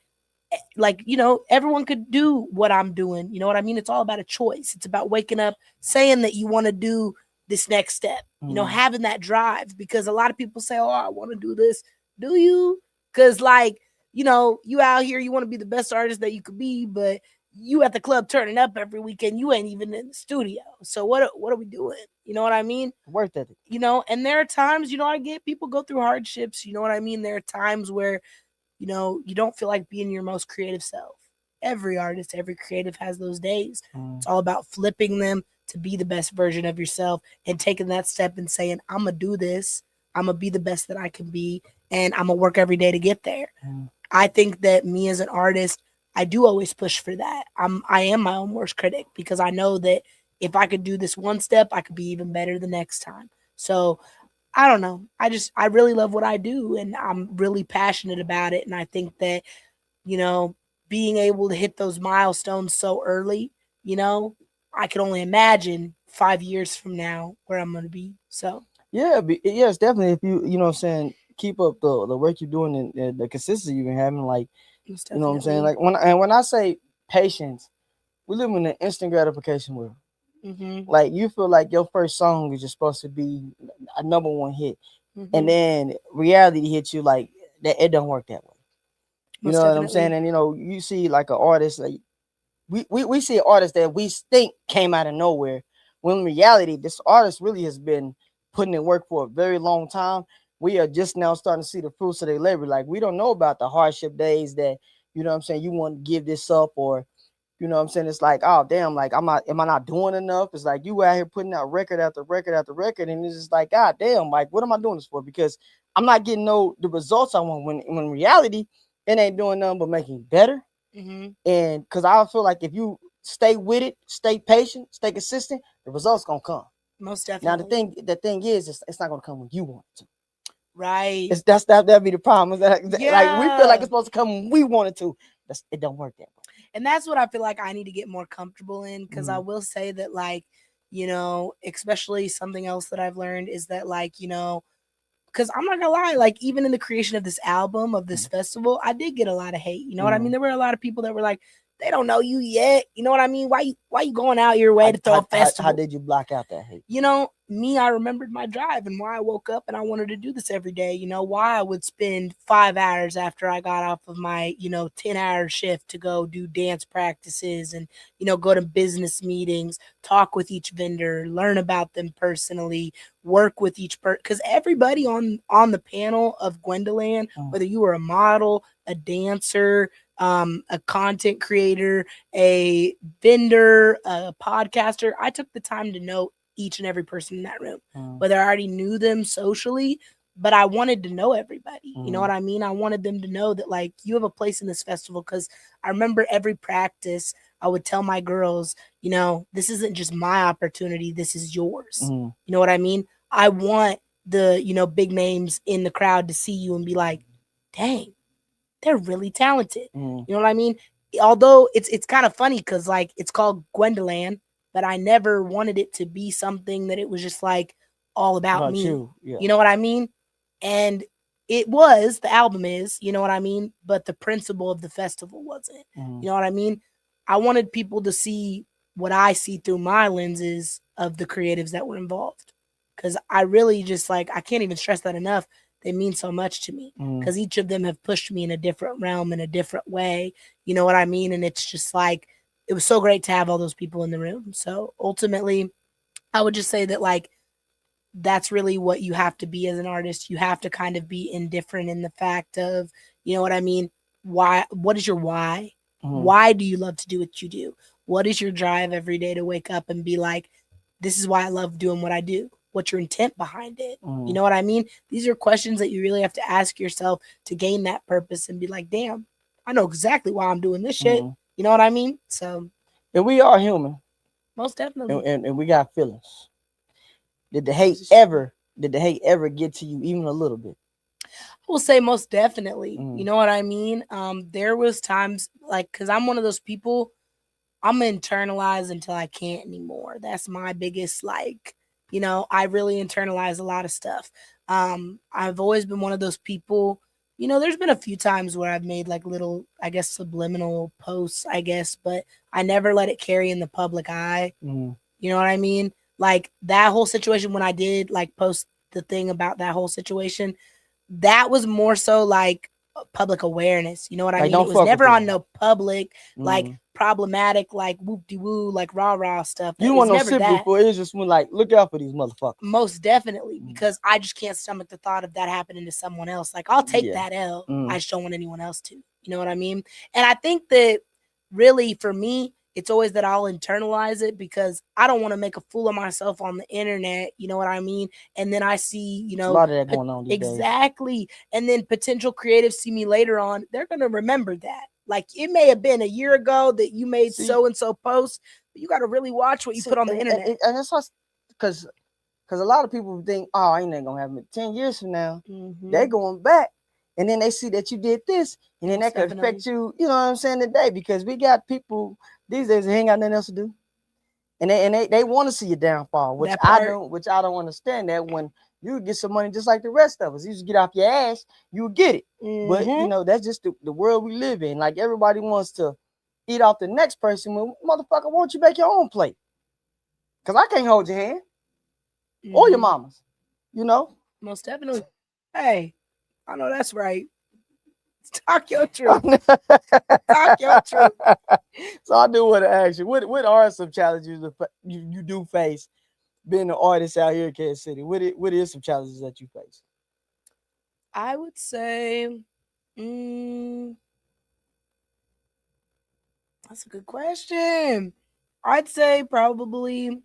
like, everyone could do what I'm doing. You know what I mean? It's all about a choice. It's about waking up, saying that you want to do this next step, having that drive, because a lot of people say, oh, I want to do this. Do you? Because like, you out here, you want to be the best artist that you could be, but you at the club turning up every weekend, you ain't even in the studio. So what are we doing? You know what I mean? Worth it. And there are times, I get people go through hardships. You know what I mean? There are times where, you don't feel like being your most creative self. Every artist, every creative has those days. It's all about flipping them to be the best version of yourself and taking that step and saying, I'm going to do this. I'm going to be the best that I can be. And I'm going to work every day to get there. I think that me as an artist, I do always push for that. I am my own worst critic, because I know that if I could do this one step, I could be even better the next time. So I don't know. I really love what I do, and I'm really passionate about it. And I think that, being able to hit those milestones so early, I can only imagine 5 years from now where I'm going to be. So yeah, yes, definitely. If you, what I'm saying, keep up the work you're doing and the consistency you've been having, like, you know what I'm saying? Like when I say patience, we live in an instant gratification world. Like you feel like your first song is just supposed to be a number one hit, and then reality hits you like that. It don't work that way. You know what I'm saying? And you see like an artist, like we see an artist that we think came out of nowhere, when in reality this artist really has been putting in work for a very long time. We are just now starting to see the fruits of their labor. Like, we don't know about the hardship days that, you know what I'm saying, you want to give this up, or, you know what I'm saying, it's like, oh damn, like am I not doing enough? It's like you out here putting out record after record after record, and it's just like, god damn, like what am I doing this for? Because I'm not getting the results I want, when in reality it ain't doing nothing but making you better. And because I feel like if you stay with it, stay patient, stay consistent, the results gonna come. Most definitely. Now the thing is, it's not gonna come when you want it to. Right. That'd be the problem. Like we feel like it's supposed to come when we want it to. It don't work that way. And that's what I feel like I need to get more comfortable in, because I will say that, like, especially something else that I've learned is that, like, because I'm not gonna lie, like, even in the creation of this album, of this festival, I did get a lot of hate. You know what I mean? There were a lot of people that were like, they don't know you yet. You know what I mean? Why you going out your way to throw a festival? How did you block out that hate? Me, I remembered my drive and why I woke up and I wanted to do this every day. Why I would spend 5 hours after I got off of my, 10-hour shift to go do dance practices and, go to business meetings, talk with each vendor, learn about them personally, work with each person. Because everybody on the panel of Gwendoland, whether you were a model, a dancer, a content creator, a vendor, a podcaster, I took the time to know each and every person in that room, whether I already knew them socially, but I wanted to know everybody. You know what I mean? I wanted them to know that, like, you have a place in this festival, because I remember every practice I would tell my girls, this isn't just my opportunity, this is yours. You know what I mean? I want the, big names in the crowd to see you and be like, dang, they're really talented. You know what I mean? Although it's kind of funny, because, like, it's called Gwendoland, but I never wanted it to be something that it was just like all about me. You know what I mean? And the album is, you know what I mean? But the principle of the festival wasn't. You know what I mean? I wanted people to see what I see through my lenses of the creatives that were involved. Because I really just, like, I can't even stress that enough. They mean so much to me, because each of them have pushed me in a different realm, in a different way. You know what I mean? And it's just like, it was so great to have all those people in the room. So ultimately, I would just say that, like, that's really what you have to be as an artist. You have to kind of be indifferent in the fact of, you know what I mean? What is your why? Why do you love to do what you do? What is your drive every day to wake up and be like, this is why I love doing what I do? What's your intent behind it? You know what I mean? These are questions that you really have to ask yourself to gain that purpose and be like, damn, I know exactly why I'm doing this shit. You know what I mean? So, and we are human. Most definitely. And we got feelings. Did the hate ever get to you even a little bit? I will say most definitely. You know what I mean? There was times like, cause I'm one of those people, I'm internalized until I can't anymore. That's my biggest, like, you know, I really internalize a lot of stuff. I've always been one of those people, you know, there's been a few times where I've made like little, I guess, subliminal posts, I guess, but I never let it carry in the public eye. You know what I mean? Like that whole situation when I did like post the thing about that whole situation, that was more so like public awareness. You know what I Like, mean? It was never on no public, like Mm. problematic, like whoop de woo, like rah rah stuff. You want no sympathy for it. It's just when like look out for these motherfuckers. Most definitely, because I just can't stomach the thought of that happening to someone else. Like I'll take that L. I just don't want anyone else to. You know what I mean? And I think that really for me, it's always that I'll internalize it because I don't want to make a fool of myself on the internet. You know what I mean? And then I see, you know, a lot of that going on these exactly. Days. And then potential creatives see me later on. They're going to remember that. Like it may have been a year ago that you made so-and-so post, but you got to really watch what you put on the internet. And that's because a lot of people think, oh, I ain't going to have it 10 years from now. They're going back. And then they see that you did this, and then that could affect you, you know what I'm saying, today, because we got people these days that ain't got nothing else to do. And they want to see your downfall, which I don't understand that when you get some money just like the rest of us. You just get off your ass, you would get it. But you know, that's just the world we live in. Like everybody wants to eat off the next person. Well, motherfucker, why don't you make your own plate? Because I can't hold your hand. Or your mama's. You know? Most definitely. Hey. I know that's right. Talk your truth. Talk your truth. So I do want to ask you, what are some challenges you do face being an artist out here in Kansas City? What is some challenges that you face? I would say, that's a good question. I'd say probably,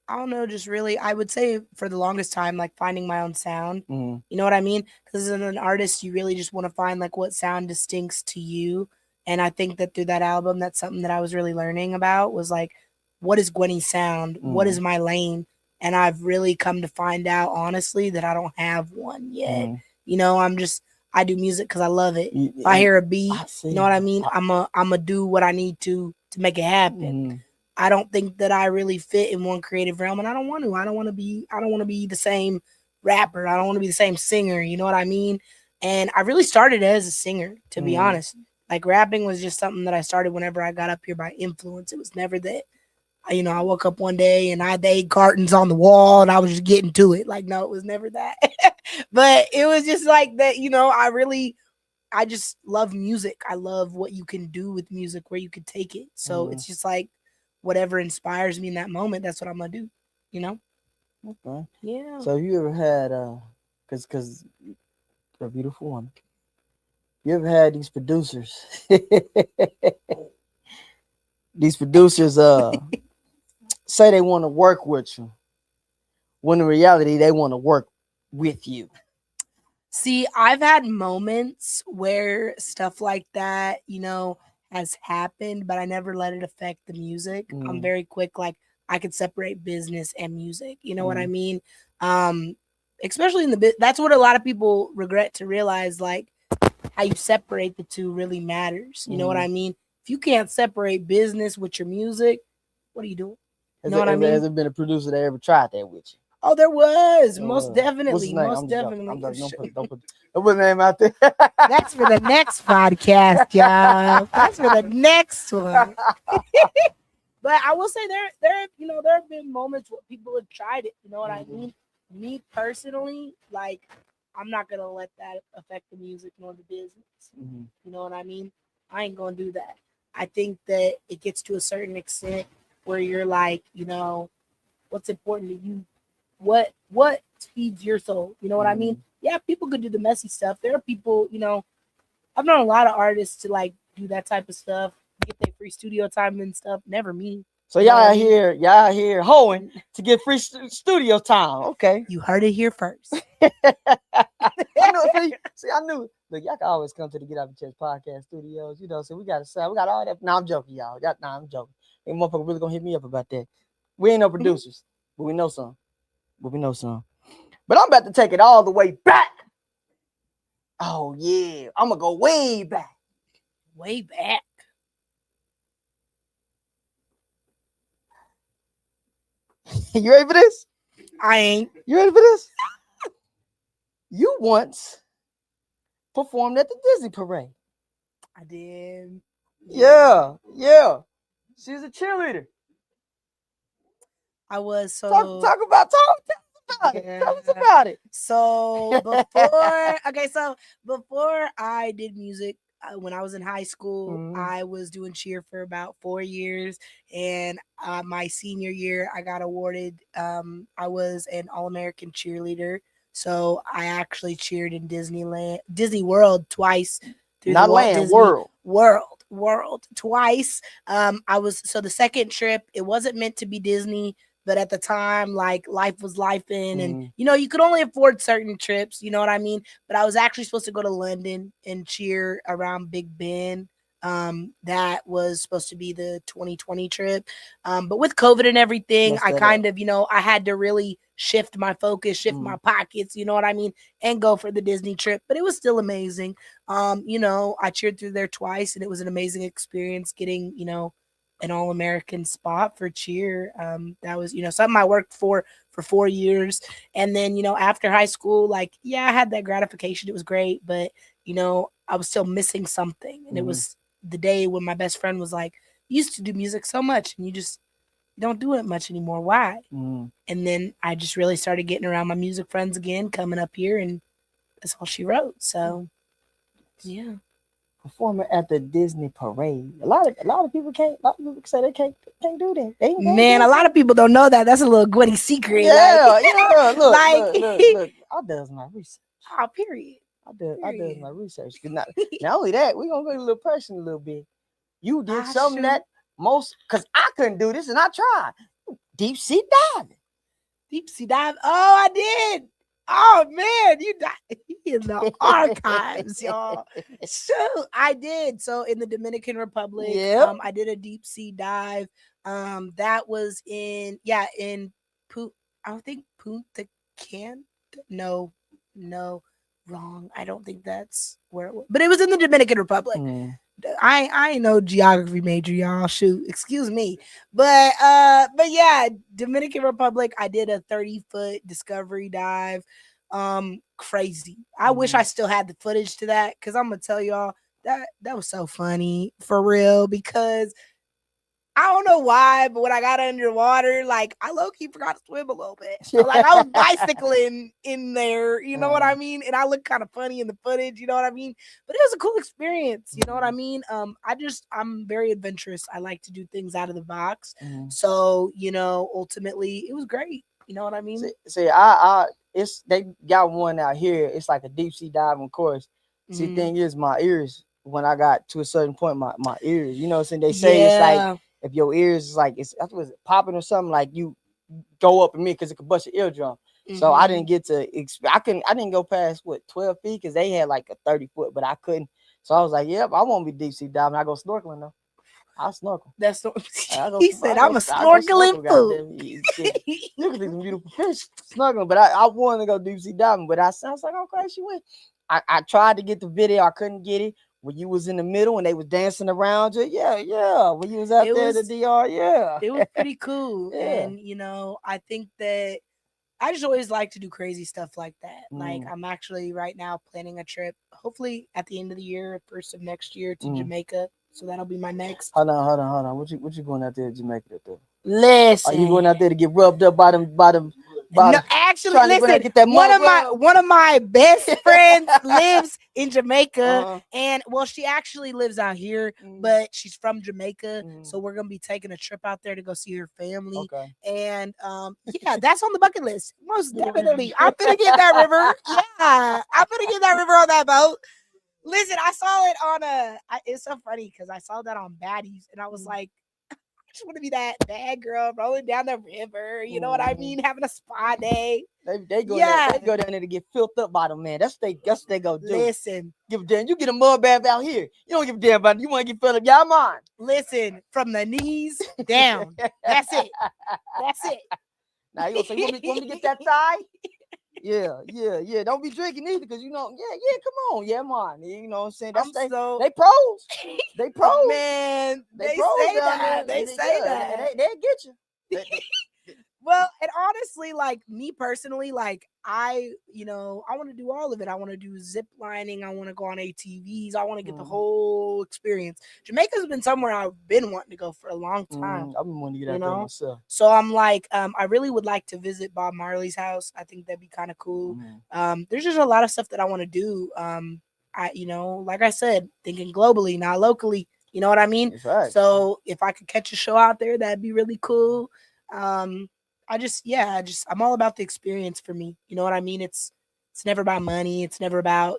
I don't know, just really, I would say for the longest time, like finding my own sound. You know what I mean? Because as an artist, you really just want to find like what sound distincts to you. And I think that through that album, that's something that I was really learning about was like, what is Gwenny's sound? What is my lane? And I've really come to find out, honestly, that I don't have one yet. You know, I do music because I love it. If I hear a beat, you know what I mean? I'm a do what I need to make it happen. I don't think that I really fit in one creative realm, and I don't want to. I don't want to be the same rapper. I don't want to be the same singer. You know what I mean? And I really started as a singer, to be honest. Like rapping was just something that I started whenever I got up here by influence. It was never that, you know, I woke up one day and I had cartons on the wall and I was just getting to it. Like, no, it was never that. But it was just like that, you know, I just love music. I love what you can do with music, where you can take it. So it's just like, whatever inspires me in that moment, that's what I'm gonna do, you know? Okay. Yeah. So you ever had because you're a beautiful woman. You ever had these producers? These producers say they want to work with you, when in reality they want to work with you. See, I've had moments where stuff like that, you know, has happened, but I never let it affect the music. I'm very quick, like I could separate business and music. You know what I mean? Especially in that's what a lot of people regret to realize, like how you separate the two really matters. You know what I mean? If you can't separate business with your music, what are you doing? You know what I mean? Has there been a producer that ever tried that with you? Oh, there was. Most definitely. What's his name? Most definitely. Don't put the name out there. That's for the next podcast, y'all. That's for the next one. But I will say there have been moments where people have tried it. You know what I mean? Me personally, like, I'm not gonna let that affect the music nor the business. You know what I mean? I ain't gonna do that. I think that it gets to a certain extent where you're like, you know, what's important to you? What feeds your soul? You know what I mean? Yeah, people could do the messy stuff. There are people, you know, I've known a lot of artists to like do that type of stuff, get their free studio time and stuff. Never me. So You know what I y'all here hoeing to get free studio time. Okay. You heard it here first. I know. See, I knew. Look, y'all can always come to the Get Out the Chest podcast studios. You know, so we got all that. Nah, I'm joking, y'all. Nah, I'm joking. Ain't motherfucker really gonna hit me up about that. We ain't no producers, but we know some. But I'm about to take it all the way back. Oh yeah, I'm gonna go way back. Way back. You ready for this? I ain't. You ready for this? You once performed at the Disney parade. I did. Yeah. She's a cheerleader. I was so Talk about it. Tell us about it. So before I did music, when I was in high school, I was doing cheer for about 4 years, and my senior year, I got awarded. I was an All-American cheerleader, so I actually cheered in Disney World twice. Through Not the Walt land, Disney World twice. I was so the second trip, it wasn't meant to be Disney. But at the time, like life was lifing, and you could only afford certain trips. You know what I mean? But I was actually supposed to go to London and cheer around Big Ben. That was supposed to be the 2020 trip. But with COVID and everything, I kind of, I had to really shift my focus, shift my pockets. You know what I mean? And go for the Disney trip. But it was still amazing. I cheered through there twice, and it was an amazing experience getting, an All-American spot for cheer. That was, something I worked for 4 years. And then, after high school, I had that gratification. It was great, but, I was still missing something. And it was the day when my best friend was like, you used to do music so much and you just don't do it much anymore. Why? And then I just really started getting around my music friends again, coming up here, and that's all she wrote. So, yeah. Performing at the Disney parade. A lot of people can't. A lot of people say they can't do that. Man, a lot of people don't know that. That's a little Gwenny secret. Yeah. Look. I does my research. Oh, period. I does my research. Not only that, we gonna go a little personal a little bit. You did something that because I couldn't do this, and I tried. Deep sea diving. Deep sea dive. Oh, I did. Oh man, you died in the archives, y'all. So I did. So in the Dominican Republic, I did a deep sea dive. That was in I think Punta Cana. No, wrong. I don't think that's where it was. But it was in the Dominican Republic. I ain't no geography major, y'all. Shoot, excuse me. But yeah, Dominican Republic, I did a 30-foot discovery dive. Crazy. I wish I still had the footage to that, because I'm gonna tell y'all that was so funny for real, because I don't know why, but when I got underwater, I low-key forgot to swim a little bit. So, I was bicycling in there, you know what I mean? And I look kind of funny in the footage, you know what I mean? But it was a cool experience, you know what I mean? I'm very adventurous. I like to do things out of the box. So, ultimately, it was great. You know what I mean? See, they got one out here. It's like a deep sea diving course. See, thing is, my ears, when I got to a certain point, my ears, you know what I'm saying? They say it's like, if your ears is was popping or something, like you go up in me because it could bust your eardrum. So I didn't get to I didn't go past 12 feet, because they had like a 30-foot, but I couldn't. So I was like, yep, I won't be deep sea diving. I go snorkeling though. I'll snorkel. That's what he said. I'm a snorkeling fool. You can see some beautiful fish snorkeling, but I wanted to go deep sea diving. But I was like, okay, she went. I tried to get the video, I couldn't get it. When you was in the middle and they was dancing around you, yeah. When you was out there at the DR, it was pretty cool. And I think that I just always like to do crazy stuff like that. I'm actually right now planning a trip, hopefully at the end of the year, first of next year, to Jamaica. So that'll be my next. Hold on. What you going out there to Jamaica to do? Listen, are you going out there to get rubbed up by them? No, actually, listen. One of my best friends lives in Jamaica, and she actually lives out here, but she's from Jamaica. So we're gonna be taking a trip out there to go see her family. Okay. And that's on the bucket list. Most definitely, I'm gonna get that river. Yeah, I'm gonna get that river on that boat. Listen, I saw it on it's so funny because I saw that on Baddies, and I was like, just want to be that bad girl rolling down the river. You know what I mean? Having a spa day. They go there, they go down there to get filled up by them, man. That's what they go do. Listen, give a damn. You get a mud bath out here. You don't give a damn about it. You want to get filled up. Y'all mind. Listen, from the knees down. That's it. That's it. Now you gonna say, you want me to get that thigh? Yeah. Don't be drinking either, because come on, man. You know what I'm saying? They pros. They pros. Man, they pros say down that. there. They say that. They'll get you. Well, and honestly, like me personally, like I want to do all of it. I want to do zip lining. I want to go on ATVs. I want to get the whole experience. Jamaica's been somewhere I've been wanting to go for a long time. I've been wanting to get out there myself. So I'm like, I really would like to visit Bob Marley's house. I think that'd be kind of cool. There's just a lot of stuff that I want to do. Like I said, thinking globally, not locally. You know what I mean? Right. So if I could catch a show out there, that'd be really cool. I'm all about the experience for me. You know what I mean? It's never about money. It's never about,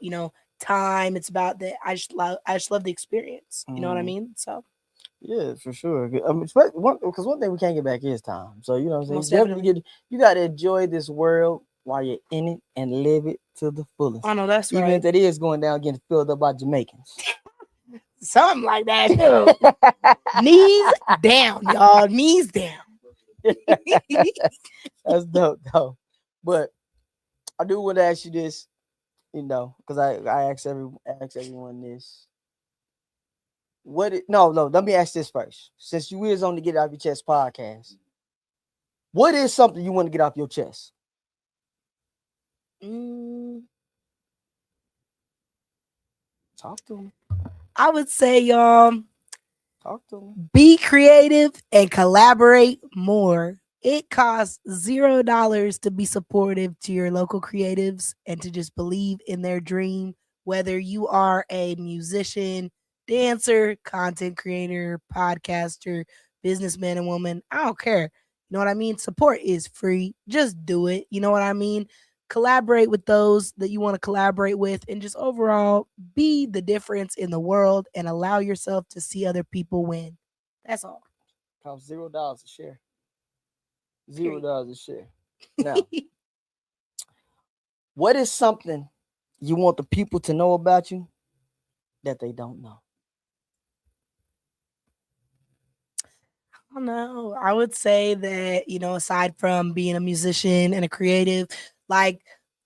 time. It's about I just love the experience. You know what I mean? So yeah, for sure. Because one thing we can't get back is time. So you know what I'm saying? Definitely. You got to enjoy this world while you're in it and live it to the fullest. I know that's right. Even if it is going down getting filled up by Jamaicans. Something like that too. Knees down, y'all. Knees down. That's dope, though. But I do want to ask you this, because I ask everyone this. Let me ask this first. Since you is on the Get It Off Your Chest podcast, what is something you want to get off your chest? Talk to me. I would say, y'all, talk to me. Be creative and collaborate more. It costs $0 to be supportive to your local creatives and to just believe in their dream. Whether you are a musician, dancer, content creator, podcaster, businessman and woman, I don't care. You know what I mean? Support is free. Just do it. You know what I mean? Collaborate with those that you want to collaborate with, and just overall be the difference in the world and allow yourself to see other people win. That's all. Costs $0 a share. $0 a share. Now, what is something you want the people to know about you that they don't know? I don't know. I would say that, aside from being a musician and a creative, like,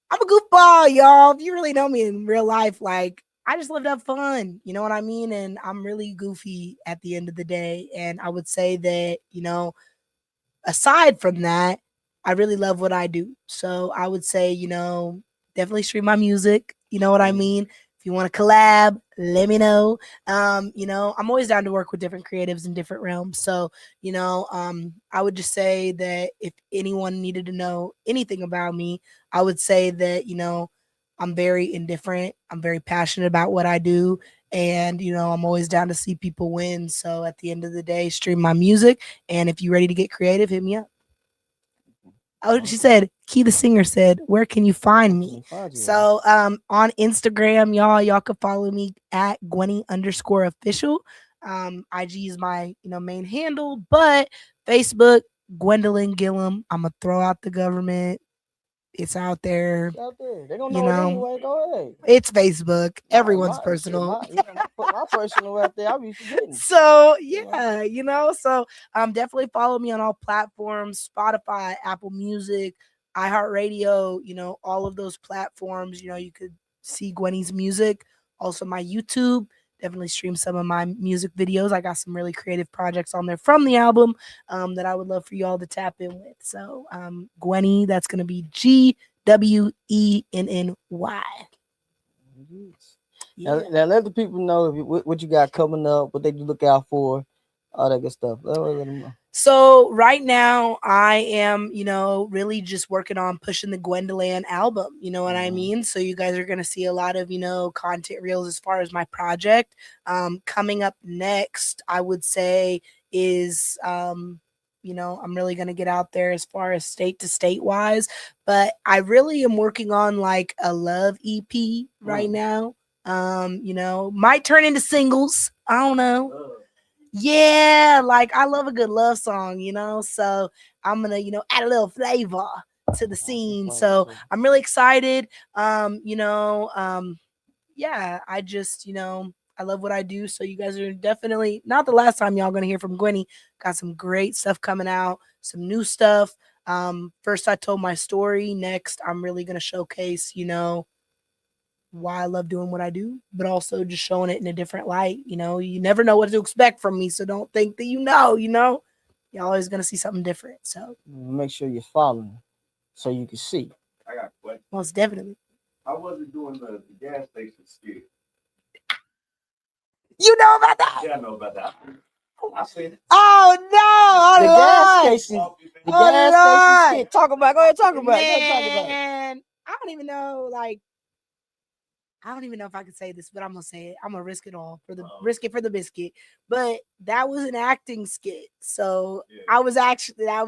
I'm a goofball, y'all. If you really know me in real life, like, I just love to have fun. You know what I mean? And I'm really goofy at the end of the day. And I would say that, aside from that, I really love what I do. So I would say, definitely stream my music. You know what I mean? If you want to collab, let me know. I'm always down to work with different creatives in different realms. So, I would just say that if anyone needed to know anything about me, I would say that, I'm very indifferent. I'm very passionate about what I do. And, I'm always down to see people win. So at the end of the day, stream my music. And if you're ready to get creative, hit me up. Oh, she said, Key the singer said, where can you find me? So on Instagram, y'all can follow me at Gwenny_official. IG is my main handle, but Facebook, Gwendolyn Gillum. I'm gonna throw out the government. It's out there. It's out there. They're gonna know it anyway. Go ahead. It's Facebook. Everyone's personal. My personal out there. I'll be forgetting. So yeah, so definitely follow me on all platforms: Spotify, Apple Music, iHeartRadio. All of those platforms. You could see Gwenny's music. Also, my YouTube. Definitely stream some of my music videos. I got some really creative projects on there from the album that I would love for y'all to tap in with. So Gwenny, that's going to be GWENNY. Yeah. Now let the people know what you got coming up, what they can look out for, all that good stuff. Let them know. So right now I am, really just working on pushing the Gwendolyn album. You know what I mean? So you guys are going to see a lot of, content reels as far as my project. Coming up next, I would say is, I'm really going to get out there as far as state to state wise, but I really am working on like a love EP right now. Might turn into singles. I don't know. Yeah, like I love a good love song, you know. So I'm gonna, add a little flavor to the scene. So I'm really excited. Yeah, I just, I love what I do. So you guys are definitely not the last time y'all gonna hear from Gwenny. Got some great stuff coming out, some new stuff. First I told my story. Next, I'm really gonna showcase, why I love doing what I do, but also just showing it in a different light. You never know what to expect from me. So don't think that you're always gonna see something different. So make sure you're following so you can see. I got a question. most definitely. How was it doing the gas station skit? You know about that? Yeah, I know about that. I seen it. Oh no! The gas station. The gas station skit. Talk about. Go ahead. Talk about it. Go ahead, talk about it. Man, I don't even know. Like, I don't even know if I can say this, but I'm gonna say it. I'm gonna risk it all for the risk it for the biscuit. But that was an acting skit, so yeah. That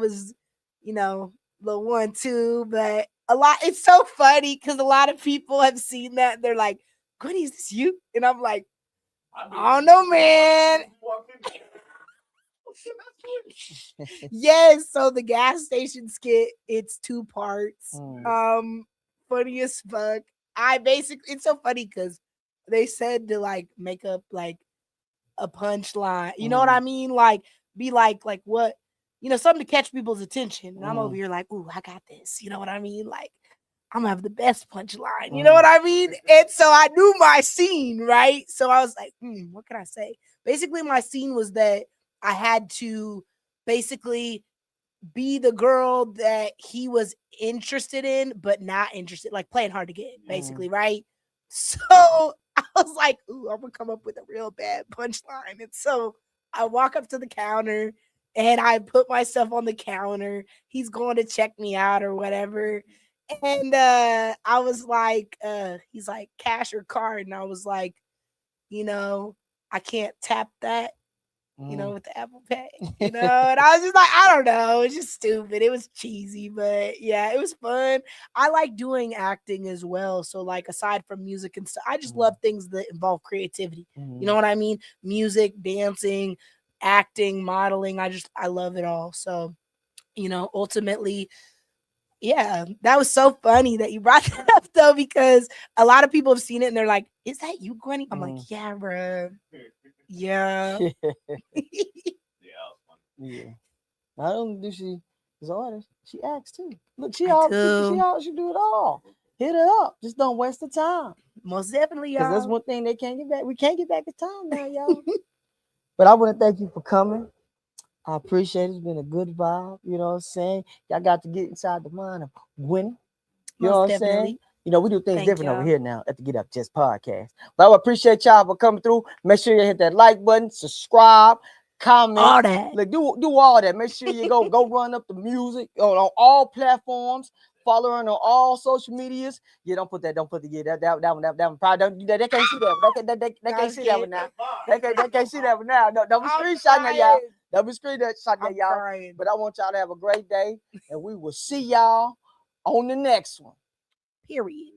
was, the one too. But a lot. It's so funny because a lot of people have seen that. They're like, "Gwenny, is this you?" And I'm like, "I don't know, man." Yes, so the gas station skit, it's 2 parts. Funny as fuck. It's so funny because they said to like make up like a punchline. You know what I mean? Like be like what, something to catch people's attention. And I'm over here like, ooh, I got this. You know what I mean? Like I'm gonna have the best punchline. You know what I mean? And so I knew my scene, right? So I was like, what can I say? Basically, my scene was that I had to basically be the girl that he was interested in, but not interested, like playing hard to get, basically, right? So I was like, ooh, I'm gonna come up with a real bad punchline. And so I walk up to the counter and I put myself on the counter. He's going to check me out or whatever. And I was like, he's like, cash or card. And I was like, I can't tap that. With the Apple Pay, and I was just like, I don't know, it's just stupid. It was cheesy, but yeah, it was fun. I like doing acting as well. So like aside from music and stuff, I just love things that involve creativity. You know what I mean? Music, dancing, acting, modeling. I love it all. So, ultimately, yeah, that was so funny that you brought that up though, because a lot of people have seen it and they're like, is that you, Gwenny? I'm like, yeah, bro. Yeah. Yeah. Not only do she is an artist, she acts too. Look, she do it all. Hit it up. Just don't waste the time. Most definitely, y'all. Because that's one thing they can't get back. We can't get back the time now, y'all. But I want to thank you for coming. I appreciate it. It's been a good vibe. You know what I'm saying? Y'all got to get inside the mind of Gwenny. You know what I'm saying? We do things different over here now at the Get Up Just podcast. But I appreciate y'all for coming through. Make sure you hit that like button, subscribe, comment. All that. Like, do all that. Make sure you go run up the music on all platforms. Follow her on all social medias. Yeah, don't put that one. Probably don't. They can't see that. They can't see that one now. They can't see that one now. Don't be screenshotting that, y'all. Don't be screenshotting that, y'all. Crying. But I want y'all to have a great day, and we will see y'all on the next one. Period.